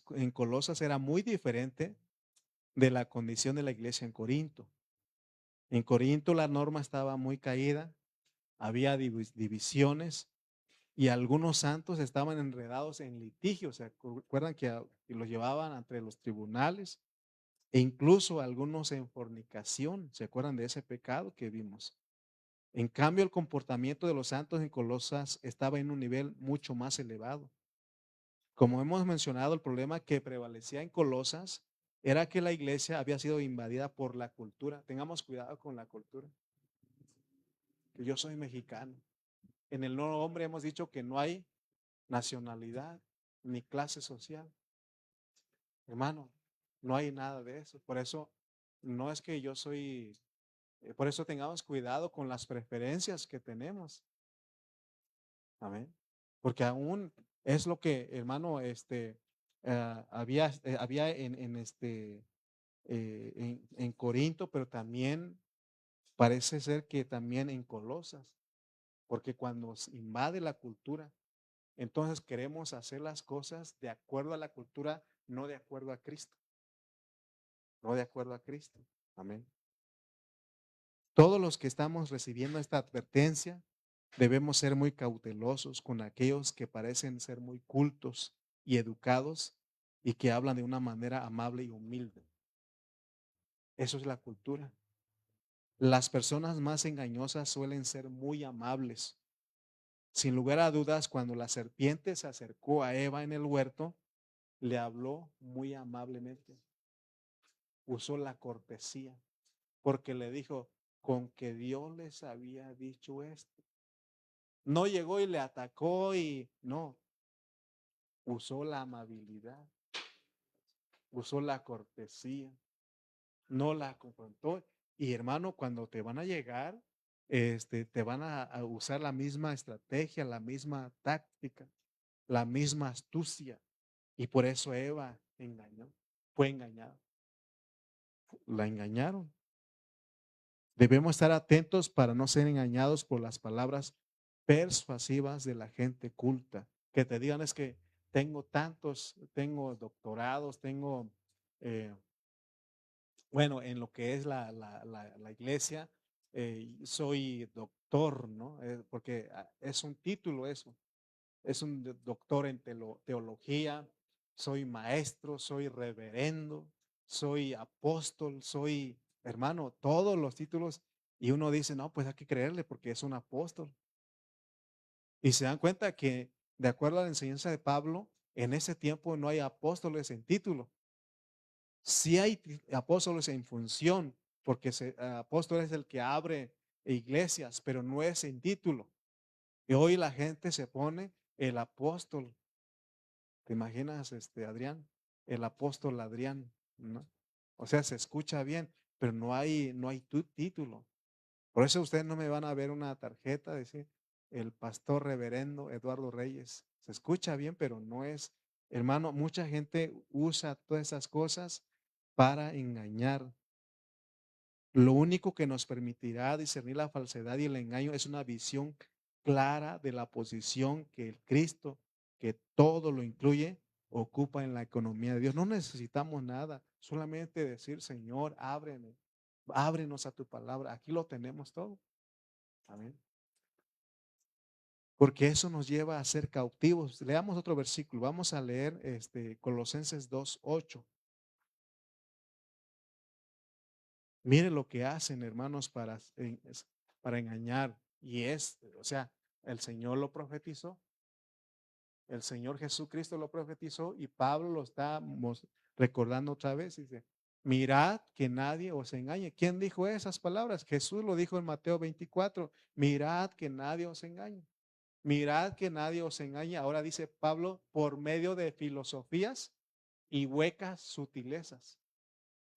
en Colosas era muy diferente de la condición de la iglesia en Corinto. En Corinto la norma estaba muy caída, había divisiones y algunos santos estaban enredados en litigios. ¿Se acuerdan que los llevaban entre los tribunales? E incluso algunos en fornicación. ¿Se acuerdan de ese pecado que vimos? En cambio, el comportamiento de los santos en Colosas estaba en un nivel mucho más elevado. Como hemos mencionado, el problema que prevalecía en Colosas era que la iglesia había sido invadida por la cultura. Tengamos cuidado con la cultura. Que yo soy mexicano. En el nuevo hombre hemos dicho que no hay nacionalidad ni clase social. Hermano, no hay nada de eso. Por eso no es que yo soy, por eso tengamos cuidado con las preferencias que tenemos. Amén. Porque aún es lo que, hermano, había en Corinto, pero también parece ser que también en Colosas, porque cuando se invade la cultura, entonces queremos hacer las cosas de acuerdo a la cultura, no de acuerdo a Cristo, no de acuerdo a Cristo. Amén. Todos los que estamos recibiendo esta advertencia debemos ser muy cautelosos con aquellos que parecen ser muy cultos y educados y que hablan de una manera amable y humilde. Eso es la cultura. Las personas más engañosas suelen ser muy amables. Sin lugar a dudas, cuando la serpiente se acercó a Eva en el huerto, le habló muy amablemente. Usó la cortesía porque le dijo, con que Dios les había dicho esto. No llegó y le atacó y no, usó la amabilidad, usó la cortesía, no la confrontó. Y hermano, cuando te van a llegar, te van a usar la misma estrategia, la misma táctica, la misma astucia. Y por eso Eva engañó, fue engañada. La engañaron. Debemos estar atentos para no ser engañados por las palabras persuasivas de la gente culta. Que te digan es que tengo doctorados, eh, bueno, en lo que es la iglesia, soy doctor, ¿no? Porque es un título eso. Es un doctor en teología, soy maestro, soy reverendo, soy apóstol, soy hermano, todos los títulos. Y uno dice, no, pues hay que creerle porque es un apóstol. Y se dan cuenta que, de acuerdo a la enseñanza de Pablo, en ese tiempo no hay apóstoles en título. Sí hay apóstoles en función, porque apóstol es el que abre iglesias, pero no es en título. Y hoy la gente se pone el apóstol. ¿Te imaginas, Adrián? El apóstol Adrián, ¿no? O sea, se escucha bien, pero no hay título. Por eso ustedes no me van a ver una tarjeta, dice el pastor reverendo Eduardo Reyes. Se escucha bien, pero no es, hermano, mucha gente usa todas esas cosas para engañar. Lo único que nos permitirá discernir la falsedad y el engaño es una visión clara de la posición que el Cristo, que todo lo incluye, ocupa en la economía de Dios. No necesitamos nada, solamente decir, Señor, ábrenos a tu palabra. Aquí lo tenemos todo. Amén. Porque eso nos lleva a ser cautivos. Leamos otro versículo. Vamos a leer Colosenses 2:8. Mire lo que hacen, hermanos, para engañar. O sea, el Señor lo profetizó, el Señor Jesucristo lo profetizó y Pablo lo está recordando otra vez. Dice, mirad que nadie os engañe. ¿Quién dijo esas palabras? Jesús lo dijo en Mateo 24. Mirad que nadie os engañe. Mirad que nadie os engañe. Ahora dice Pablo, por medio de filosofías y huecas sutilezas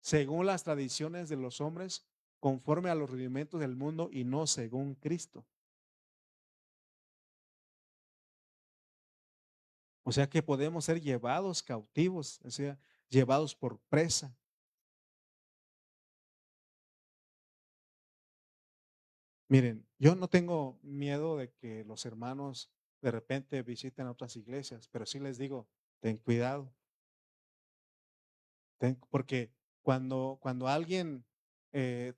según las tradiciones de los hombres, conforme a los rudimentos del mundo y no según Cristo. O sea que podemos ser llevados cautivos, o sea, llevados por presa. Miren, yo no tengo miedo de que los hermanos de repente visiten otras iglesias, pero sí les digo, ten cuidado, porque cuando alguien eh,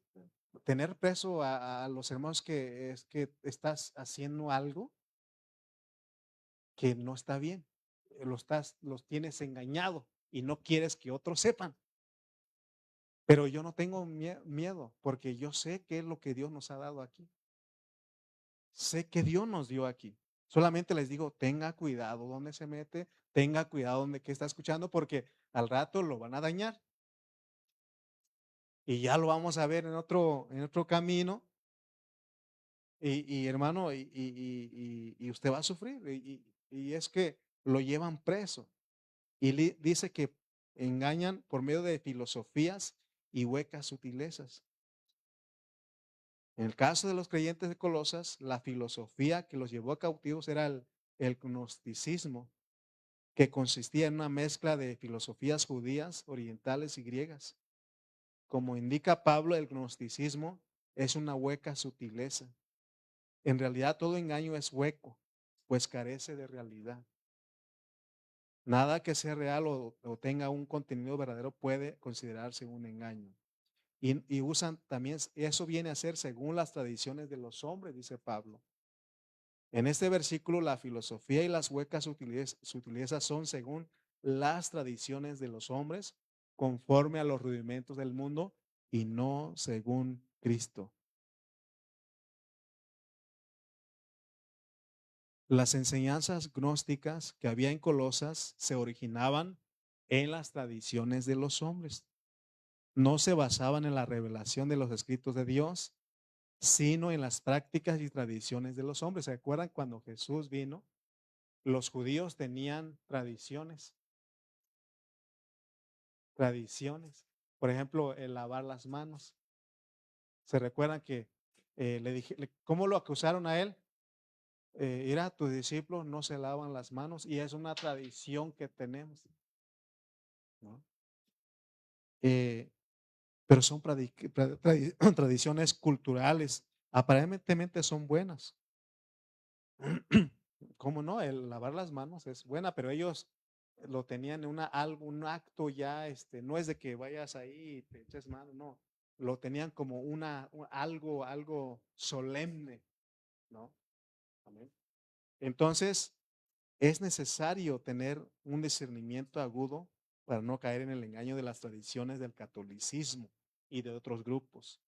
tener preso a los hermanos que es que estás haciendo algo que no está bien. Los tienes engañado y no quieres que otros sepan. Pero yo no tengo miedo porque yo sé qué es lo que Dios nos ha dado aquí. Sé que Dios nos dio aquí. Solamente les digo, tenga cuidado donde se mete, tenga cuidado donde que está escuchando porque al rato lo van a dañar y ya lo vamos a ver en otro camino y hermano, y usted va a sufrir y es que lo llevan preso. Y dice que engañan por medio de filosofías y huecas sutilezas. En el caso de los creyentes de Colosas, la filosofía que los llevó a cautivos era el gnosticismo, que consistía en una mezcla de filosofías judías, orientales y griegas. Como indica Pablo, el gnosticismo es una hueca sutileza. En realidad todo engaño es hueco, pues carece de realidad. Nada que sea real o tenga un contenido verdadero puede considerarse un engaño. Y usan también, eso viene a ser según las tradiciones de los hombres, dice Pablo. En este versículo, la filosofía y las huecas sutilezas son según las tradiciones de los hombres, conforme a los rudimentos del mundo y no según Cristo. Las enseñanzas gnósticas que había en Colosas se originaban en las tradiciones de los hombres. No se basaban en la revelación de los escritos de Dios, sino en las prácticas y tradiciones de los hombres. ¿Se acuerdan cuando Jesús vino? Los judíos tenían tradiciones. Por ejemplo, el lavar las manos. ¿Se recuerdan que le dije, cómo lo acusaron a él? Era tus discípulos no se lavan las manos y es una tradición que tenemos, ¿no? Eh, pero son tradiciones culturales, aparentemente son buenas. ¿Cómo no? El lavar las manos es buena, pero ellos lo tenían en un acto ya, no es de que vayas ahí y te eches mano, no. lo tenían como algo solemne, ¿no? Amén. Entonces, es necesario tener un discernimiento agudo para no caer en el engaño de las tradiciones del catolicismo y de otros grupos.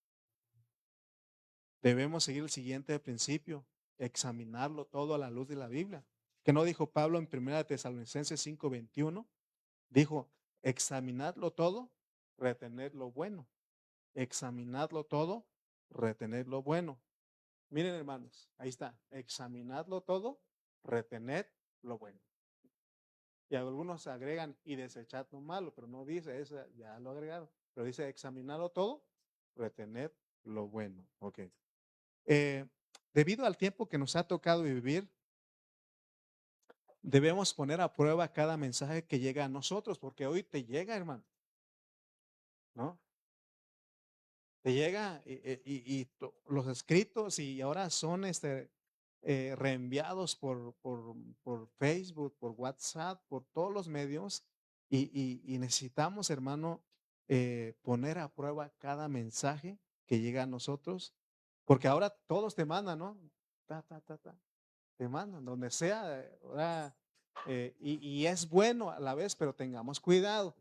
Debemos seguir el siguiente principio, examinarlo todo a la luz de la Biblia. ¿Que no dijo Pablo en 1 Tesalonicenses 5:21? Dijo, examinadlo todo, retened lo bueno. Examinadlo todo, retened lo bueno. Miren, hermanos, ahí está, examinadlo todo, retened lo bueno. Y algunos agregan y desechad lo malo, pero no dice eso, ya lo agregaron. Pero dice examinadlo todo, retened lo bueno. Ok. Eh, Debido al tiempo que nos ha tocado vivir, debemos poner a prueba cada mensaje que llega a nosotros, porque hoy te llega, hermano, ¿no? Te llega los escritos y ahora son reenviados por Facebook, por WhatsApp, por todos los medios y necesitamos, hermano, poner a prueba cada mensaje que llega a nosotros, porque ahora todos te mandan, ¿no? Ta, ta, ta, ta, te mandan, donde sea, ahora, y es bueno a la vez, pero tengamos cuidado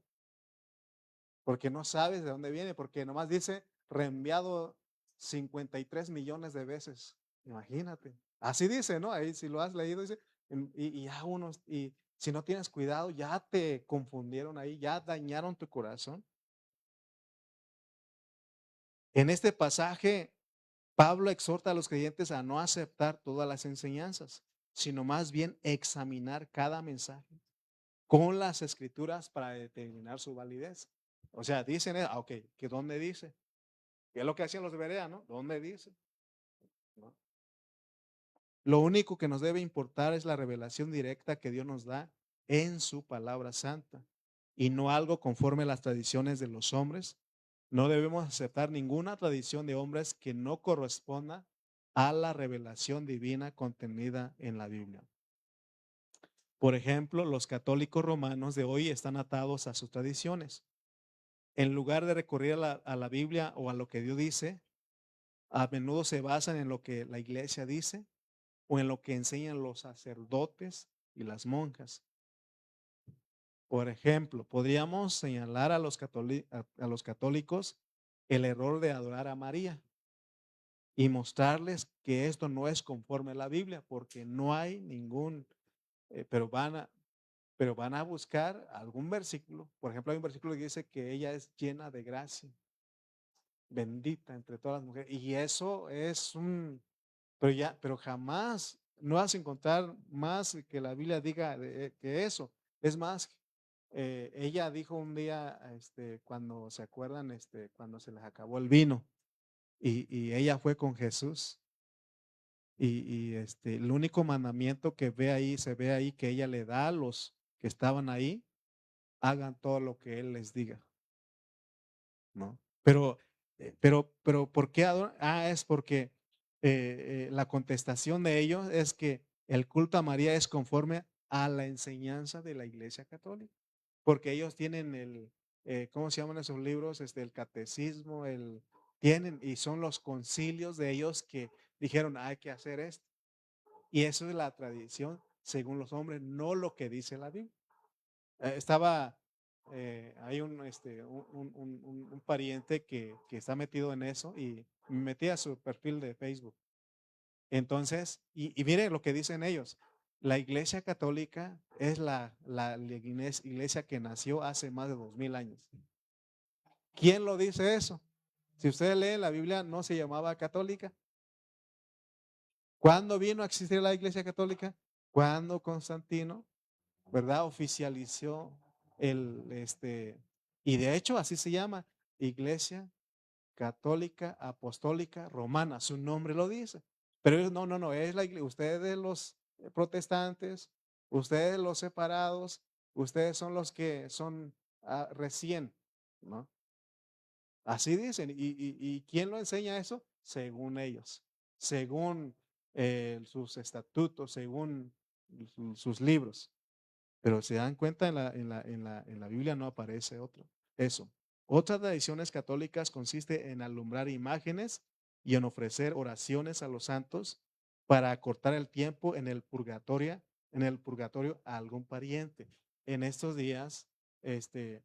porque no sabes de dónde viene, porque nomás dice reenviado 53 millones de veces. Imagínate. Así dice, ¿no? Ahí si lo has leído, dice, y ya unos, y si no tienes cuidado, ya te confundieron ahí, ya dañaron tu corazón. En este pasaje, Pablo exhorta a los creyentes a no aceptar todas las enseñanzas, sino más bien examinar cada mensaje con las escrituras para determinar su validez. O sea, dicen, ok, ¿que dónde dice? ¿Qué es lo que hacían los de Berea, no? ¿Dónde dice? ¿No? Lo único que nos debe importar es la revelación directa que Dios nos da en su palabra santa y no algo conforme a las tradiciones de los hombres. No debemos aceptar ninguna tradición de hombres que no corresponda a la revelación divina contenida en la Biblia. Por ejemplo, los católicos romanos de hoy están atados a sus tradiciones. En lugar de recurrir a la Biblia o a lo que Dios dice, a menudo se basan en lo que la iglesia dice o en lo que enseñan los sacerdotes y las monjas. Por ejemplo, podríamos señalar a los católicos el error de adorar a María y mostrarles que esto no es conforme a la Biblia, porque no hay ningún, pero pero van a buscar algún versículo. Por ejemplo, hay un versículo que dice que ella es llena de gracia, bendita entre todas las mujeres. Y eso es pero jamás no vas a encontrar más que la Biblia diga que eso. Es más, ella dijo un día, cuando se acuerdan, cuando se les acabó el vino y ella fue con Jesús el único mandamiento que ve ahí, se ve ahí que ella le da a los que estaban ahí, hagan todo lo que él les diga, ¿no? Pero ¿por qué adoran? Es porque la contestación de ellos es que el culto a María es conforme a la enseñanza de la Iglesia Católica, porque ellos tienen ¿cómo se llaman esos libros? El catecismo, tienen, y son los concilios de ellos que dijeron, hay que hacer esto. Y eso es la tradición según los hombres, no lo que dice la Biblia. Hay un pariente que está metido en eso y me metí a su perfil de Facebook. Entonces, y mire lo que dicen ellos. La iglesia católica es la iglesia que nació hace más de 2000 años. ¿Quién lo dice eso? Si ustedes leen la Biblia, no se llamaba católica. ¿Cuándo vino a existir la iglesia católica? Cuando Constantino, ¿verdad? Oficializó y de hecho así se llama, Iglesia Católica Apostólica Romana, su nombre lo dice. Pero ellos, no, es la iglesia, ustedes los protestantes, ustedes los separados, ustedes son los que son recién, ¿no? Así dicen. ¿Y quién lo enseña eso? Según ellos, según sus estatutos, según sus libros. Pero se dan cuenta en la Biblia no aparece eso. Otras tradiciones católicas consiste en alumbrar imágenes y en ofrecer oraciones a los santos para acortar el tiempo en el purgatorio a algún pariente. En estos días, este,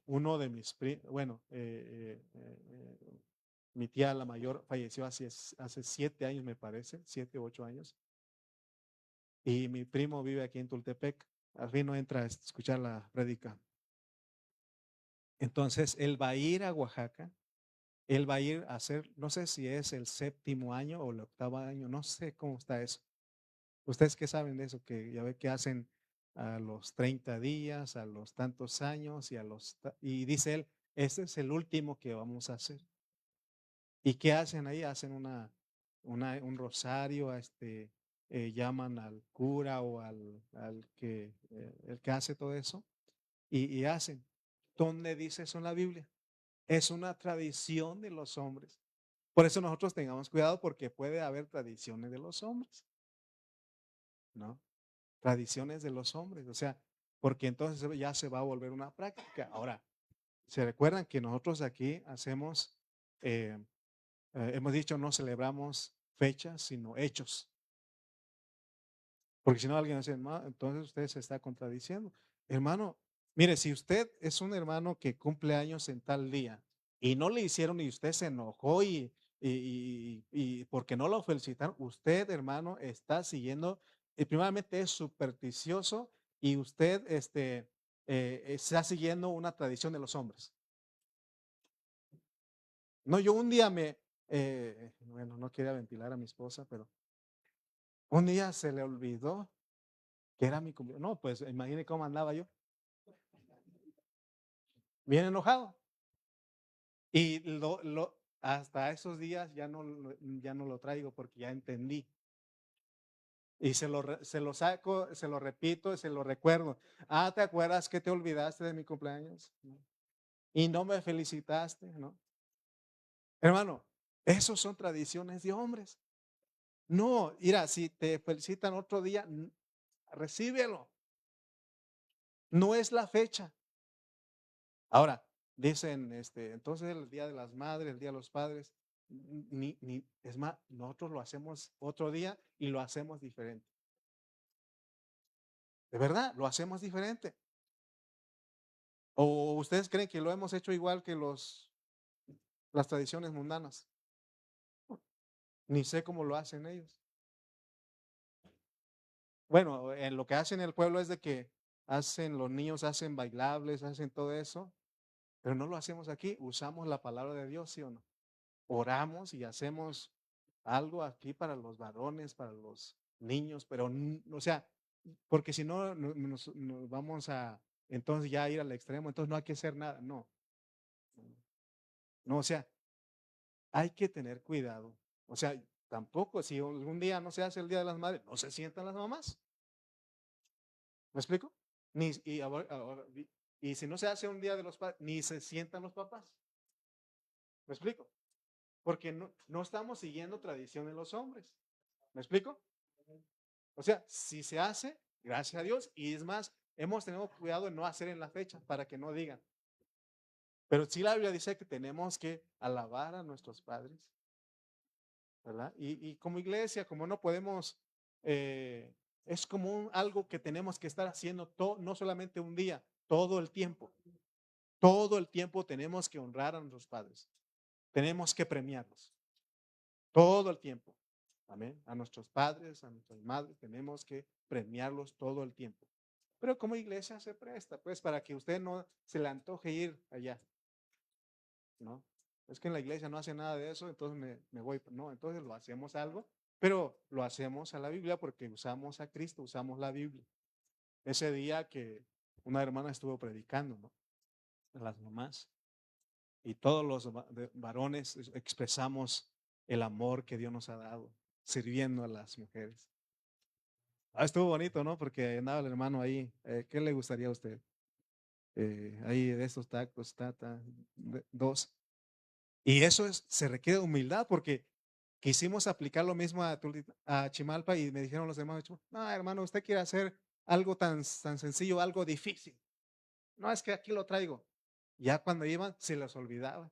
uno de mis primos, bueno, mi tía la mayor falleció hace 7 años, me parece, 7 u 8 años, y mi primo vive aquí en Tultepec. Al fin no entra a escuchar la prédica. Entonces, él va a ir a Oaxaca. Él va a ir a hacer, no sé si es el 7.º año o el 8.º año, no sé cómo está eso. Ustedes qué saben de eso, que ya ve que hacen a los 30 días, a los tantos años y dice él, este es el último que vamos a hacer. ¿Y qué hacen ahí? Hacen un rosario, llaman al cura o el que hace todo eso y hacen. ¿Dónde dice eso en la Biblia? Es una tradición de los hombres. Por eso nosotros tengamos cuidado porque puede haber tradiciones de los hombres, ¿no? Tradiciones de los hombres, o sea, porque entonces ya se va a volver una práctica. Ahora, se recuerdan que nosotros aquí eh, hemos dicho, no celebramos fechas, sino hechos. Porque si no alguien dice, entonces usted se está contradiciendo. Hermano, mire, si usted es un hermano que cumple años en tal día y no le hicieron y usted se enojó y porque no lo felicitaron, usted, hermano, está siguiendo, primeramente es supersticioso y usted está siguiendo una tradición de los hombres. No, yo un día bueno, no quería ventilar a mi esposa, pero un día se le olvidó que era mi cumpleaños. No, pues imagine cómo andaba yo. Bien enojado. Y hasta esos días ya no lo traigo porque ya entendí. Y se lo saco, se lo repito, se lo recuerdo. ¿Te acuerdas que te olvidaste de mi cumpleaños? Y no me felicitaste, ¿no? Hermano, esos son tradiciones de hombres. No, mira, si te felicitan otro día, recíbelo. No es la fecha. Ahora, dicen, entonces el Día de las Madres, el Día de los Padres, es más, nosotros lo hacemos otro día y lo hacemos diferente. De verdad, lo hacemos diferente. ¿O ustedes creen que lo hemos hecho igual que las tradiciones mundanas? Ni sé cómo lo hacen ellos. Bueno, en lo que hacen el pueblo es de que los niños hacen bailables, hacen todo eso, pero no lo hacemos aquí. Usamos la palabra de Dios, ¿sí o no? Oramos y hacemos algo aquí para los varones, para los niños, pero, o sea, porque si no nos vamos a, entonces ya ir al extremo, entonces no hay que hacer nada, no, no, o sea, hay que tener cuidado, o sea, tampoco, si algún día no se hace el Día de las Madres, no se sientan las mamás, ¿me explico? Y si no se hace un Día de los Padres, ni se sientan los papás, ¿me explico? Porque no estamos siguiendo tradición de los hombres, ¿me explico? O sea, si se hace, gracias a Dios, y es más, hemos tenido cuidado de no hacer en la fecha para que no digan. Pero sí la Biblia dice que tenemos que alabar a nuestros padres, ¿verdad? Y como iglesia, como no podemos, es como algo que tenemos que estar haciendo no solamente un día, todo el tiempo. Todo el tiempo tenemos que honrar a nuestros padres. Tenemos que premiarlos. Todo el tiempo. Amén. A nuestros padres, a nuestras madres, tenemos que premiarlos todo el tiempo. Pero como iglesia se presta, pues, para que usted no se le antoje ir allá, ¿no? Es que en la iglesia no hace nada de eso, entonces me voy. No, entonces lo hacemos algo, pero lo hacemos a la Biblia porque usamos a Cristo, usamos la Biblia. Ese día que una hermana estuvo predicando, ¿no? A las mamás. Y todos los varones expresamos el amor que Dios nos ha dado, sirviendo a las mujeres. Estuvo bonito, ¿no? Porque andaba el hermano ahí. ¿Qué le gustaría a usted? Ahí de estos tacos, dos. Y eso se requiere de humildad porque quisimos aplicar lo mismo a Chimalpa y me dijeron los hermanos, no, hermano, usted quiere hacer algo tan sencillo, algo difícil. No, es que aquí lo traigo. Ya cuando iban, se les olvidaba.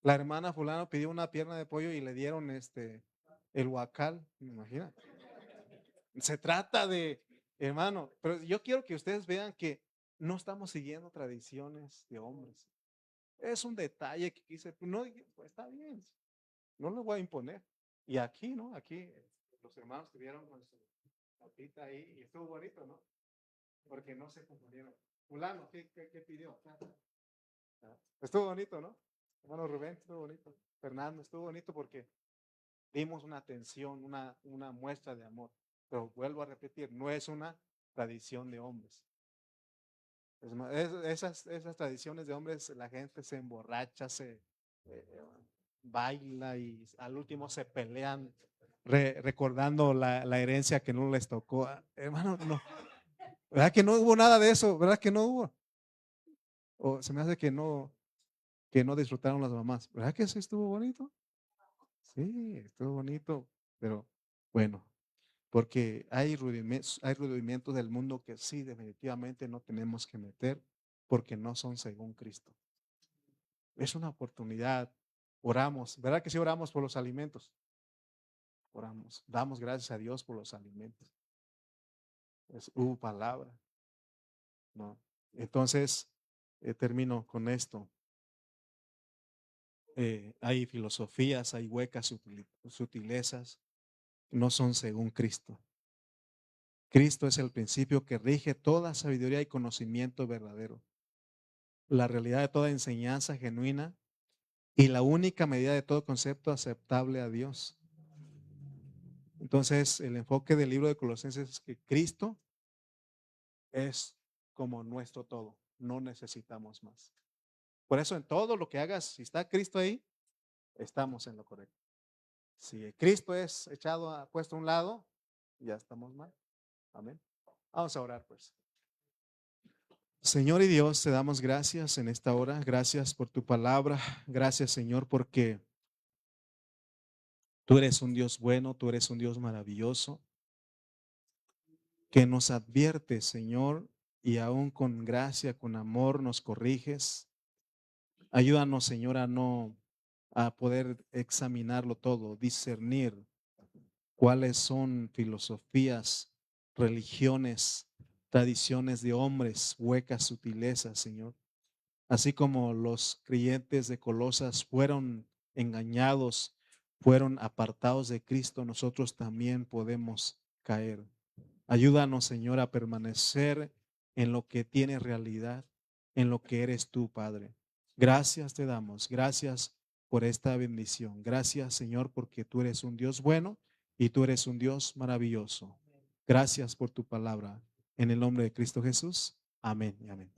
La hermana fulano pidió una pierna de pollo y le dieron el huacal, me imagino. Se trata de, hermano, pero yo quiero que ustedes vean que no estamos siguiendo tradiciones de hombres. Es un detalle que quise, no, pues está bien, no lo voy a imponer. Y aquí, ¿no? Aquí los hermanos tuvieron con su tapita ahí y estuvo bonito, ¿no? Porque no se confundieron. Fulano, ¿qué pidió? Estuvo bonito, ¿no? Hermano Rubén, estuvo bonito. Fernando, estuvo bonito porque dimos una atención, una muestra de amor. Pero vuelvo a repetir, no es una tradición de hombres. Esas tradiciones de hombres, la gente se emborracha, se eh, baila y al último se pelean recordando la herencia que no les tocó. Hermano, no. ¿Verdad que no hubo nada de eso? ¿Verdad que no hubo? O se me hace que no disfrutaron las mamás. ¿Verdad que sí estuvo bonito? Sí, estuvo bonito, pero bueno, porque hay rudimentos del mundo que sí, definitivamente no tenemos que meter porque no son según Cristo. Es una oportunidad. Oramos, ¿verdad que sí oramos por los alimentos? Oramos, damos gracias a Dios por los alimentos. Hubo palabra, ¿no? Entonces, termino con esto. Hay filosofías, hay huecas sutilezas, no son según Cristo. Cristo es el principio que rige toda sabiduría y conocimiento verdadero, la realidad de toda enseñanza genuina y la única medida de todo concepto aceptable a Dios. Entonces, el enfoque del libro de Colosenses es que Cristo es como nuestro todo, no necesitamos más. Por eso en todo lo que hagas, si está Cristo ahí, estamos en lo correcto. Si Cristo es puesto a un lado, ya estamos mal. Amén. Vamos a orar pues. Señor y Dios, te damos gracias en esta hora. Gracias por tu palabra. Gracias, Señor, porque tú eres un Dios bueno, tú eres un Dios maravilloso, que nos advierte, Señor, y aún con gracia, con amor nos corriges. Ayúdanos, Señor, a poder examinarlo todo, discernir cuáles son filosofías, religiones, tradiciones de hombres, huecas sutilezas, Señor. Así como los creyentes de Colosas fueron engañados, fueron apartados de Cristo, nosotros también podemos caer. Ayúdanos, Señor, a permanecer en lo que tiene realidad, en lo que eres tú, Padre. Gracias te damos, gracias por esta bendición. Gracias, Señor, porque tú eres un Dios bueno y tú eres un Dios maravilloso. Gracias por tu palabra. En el nombre de Cristo Jesús. Amén y amén.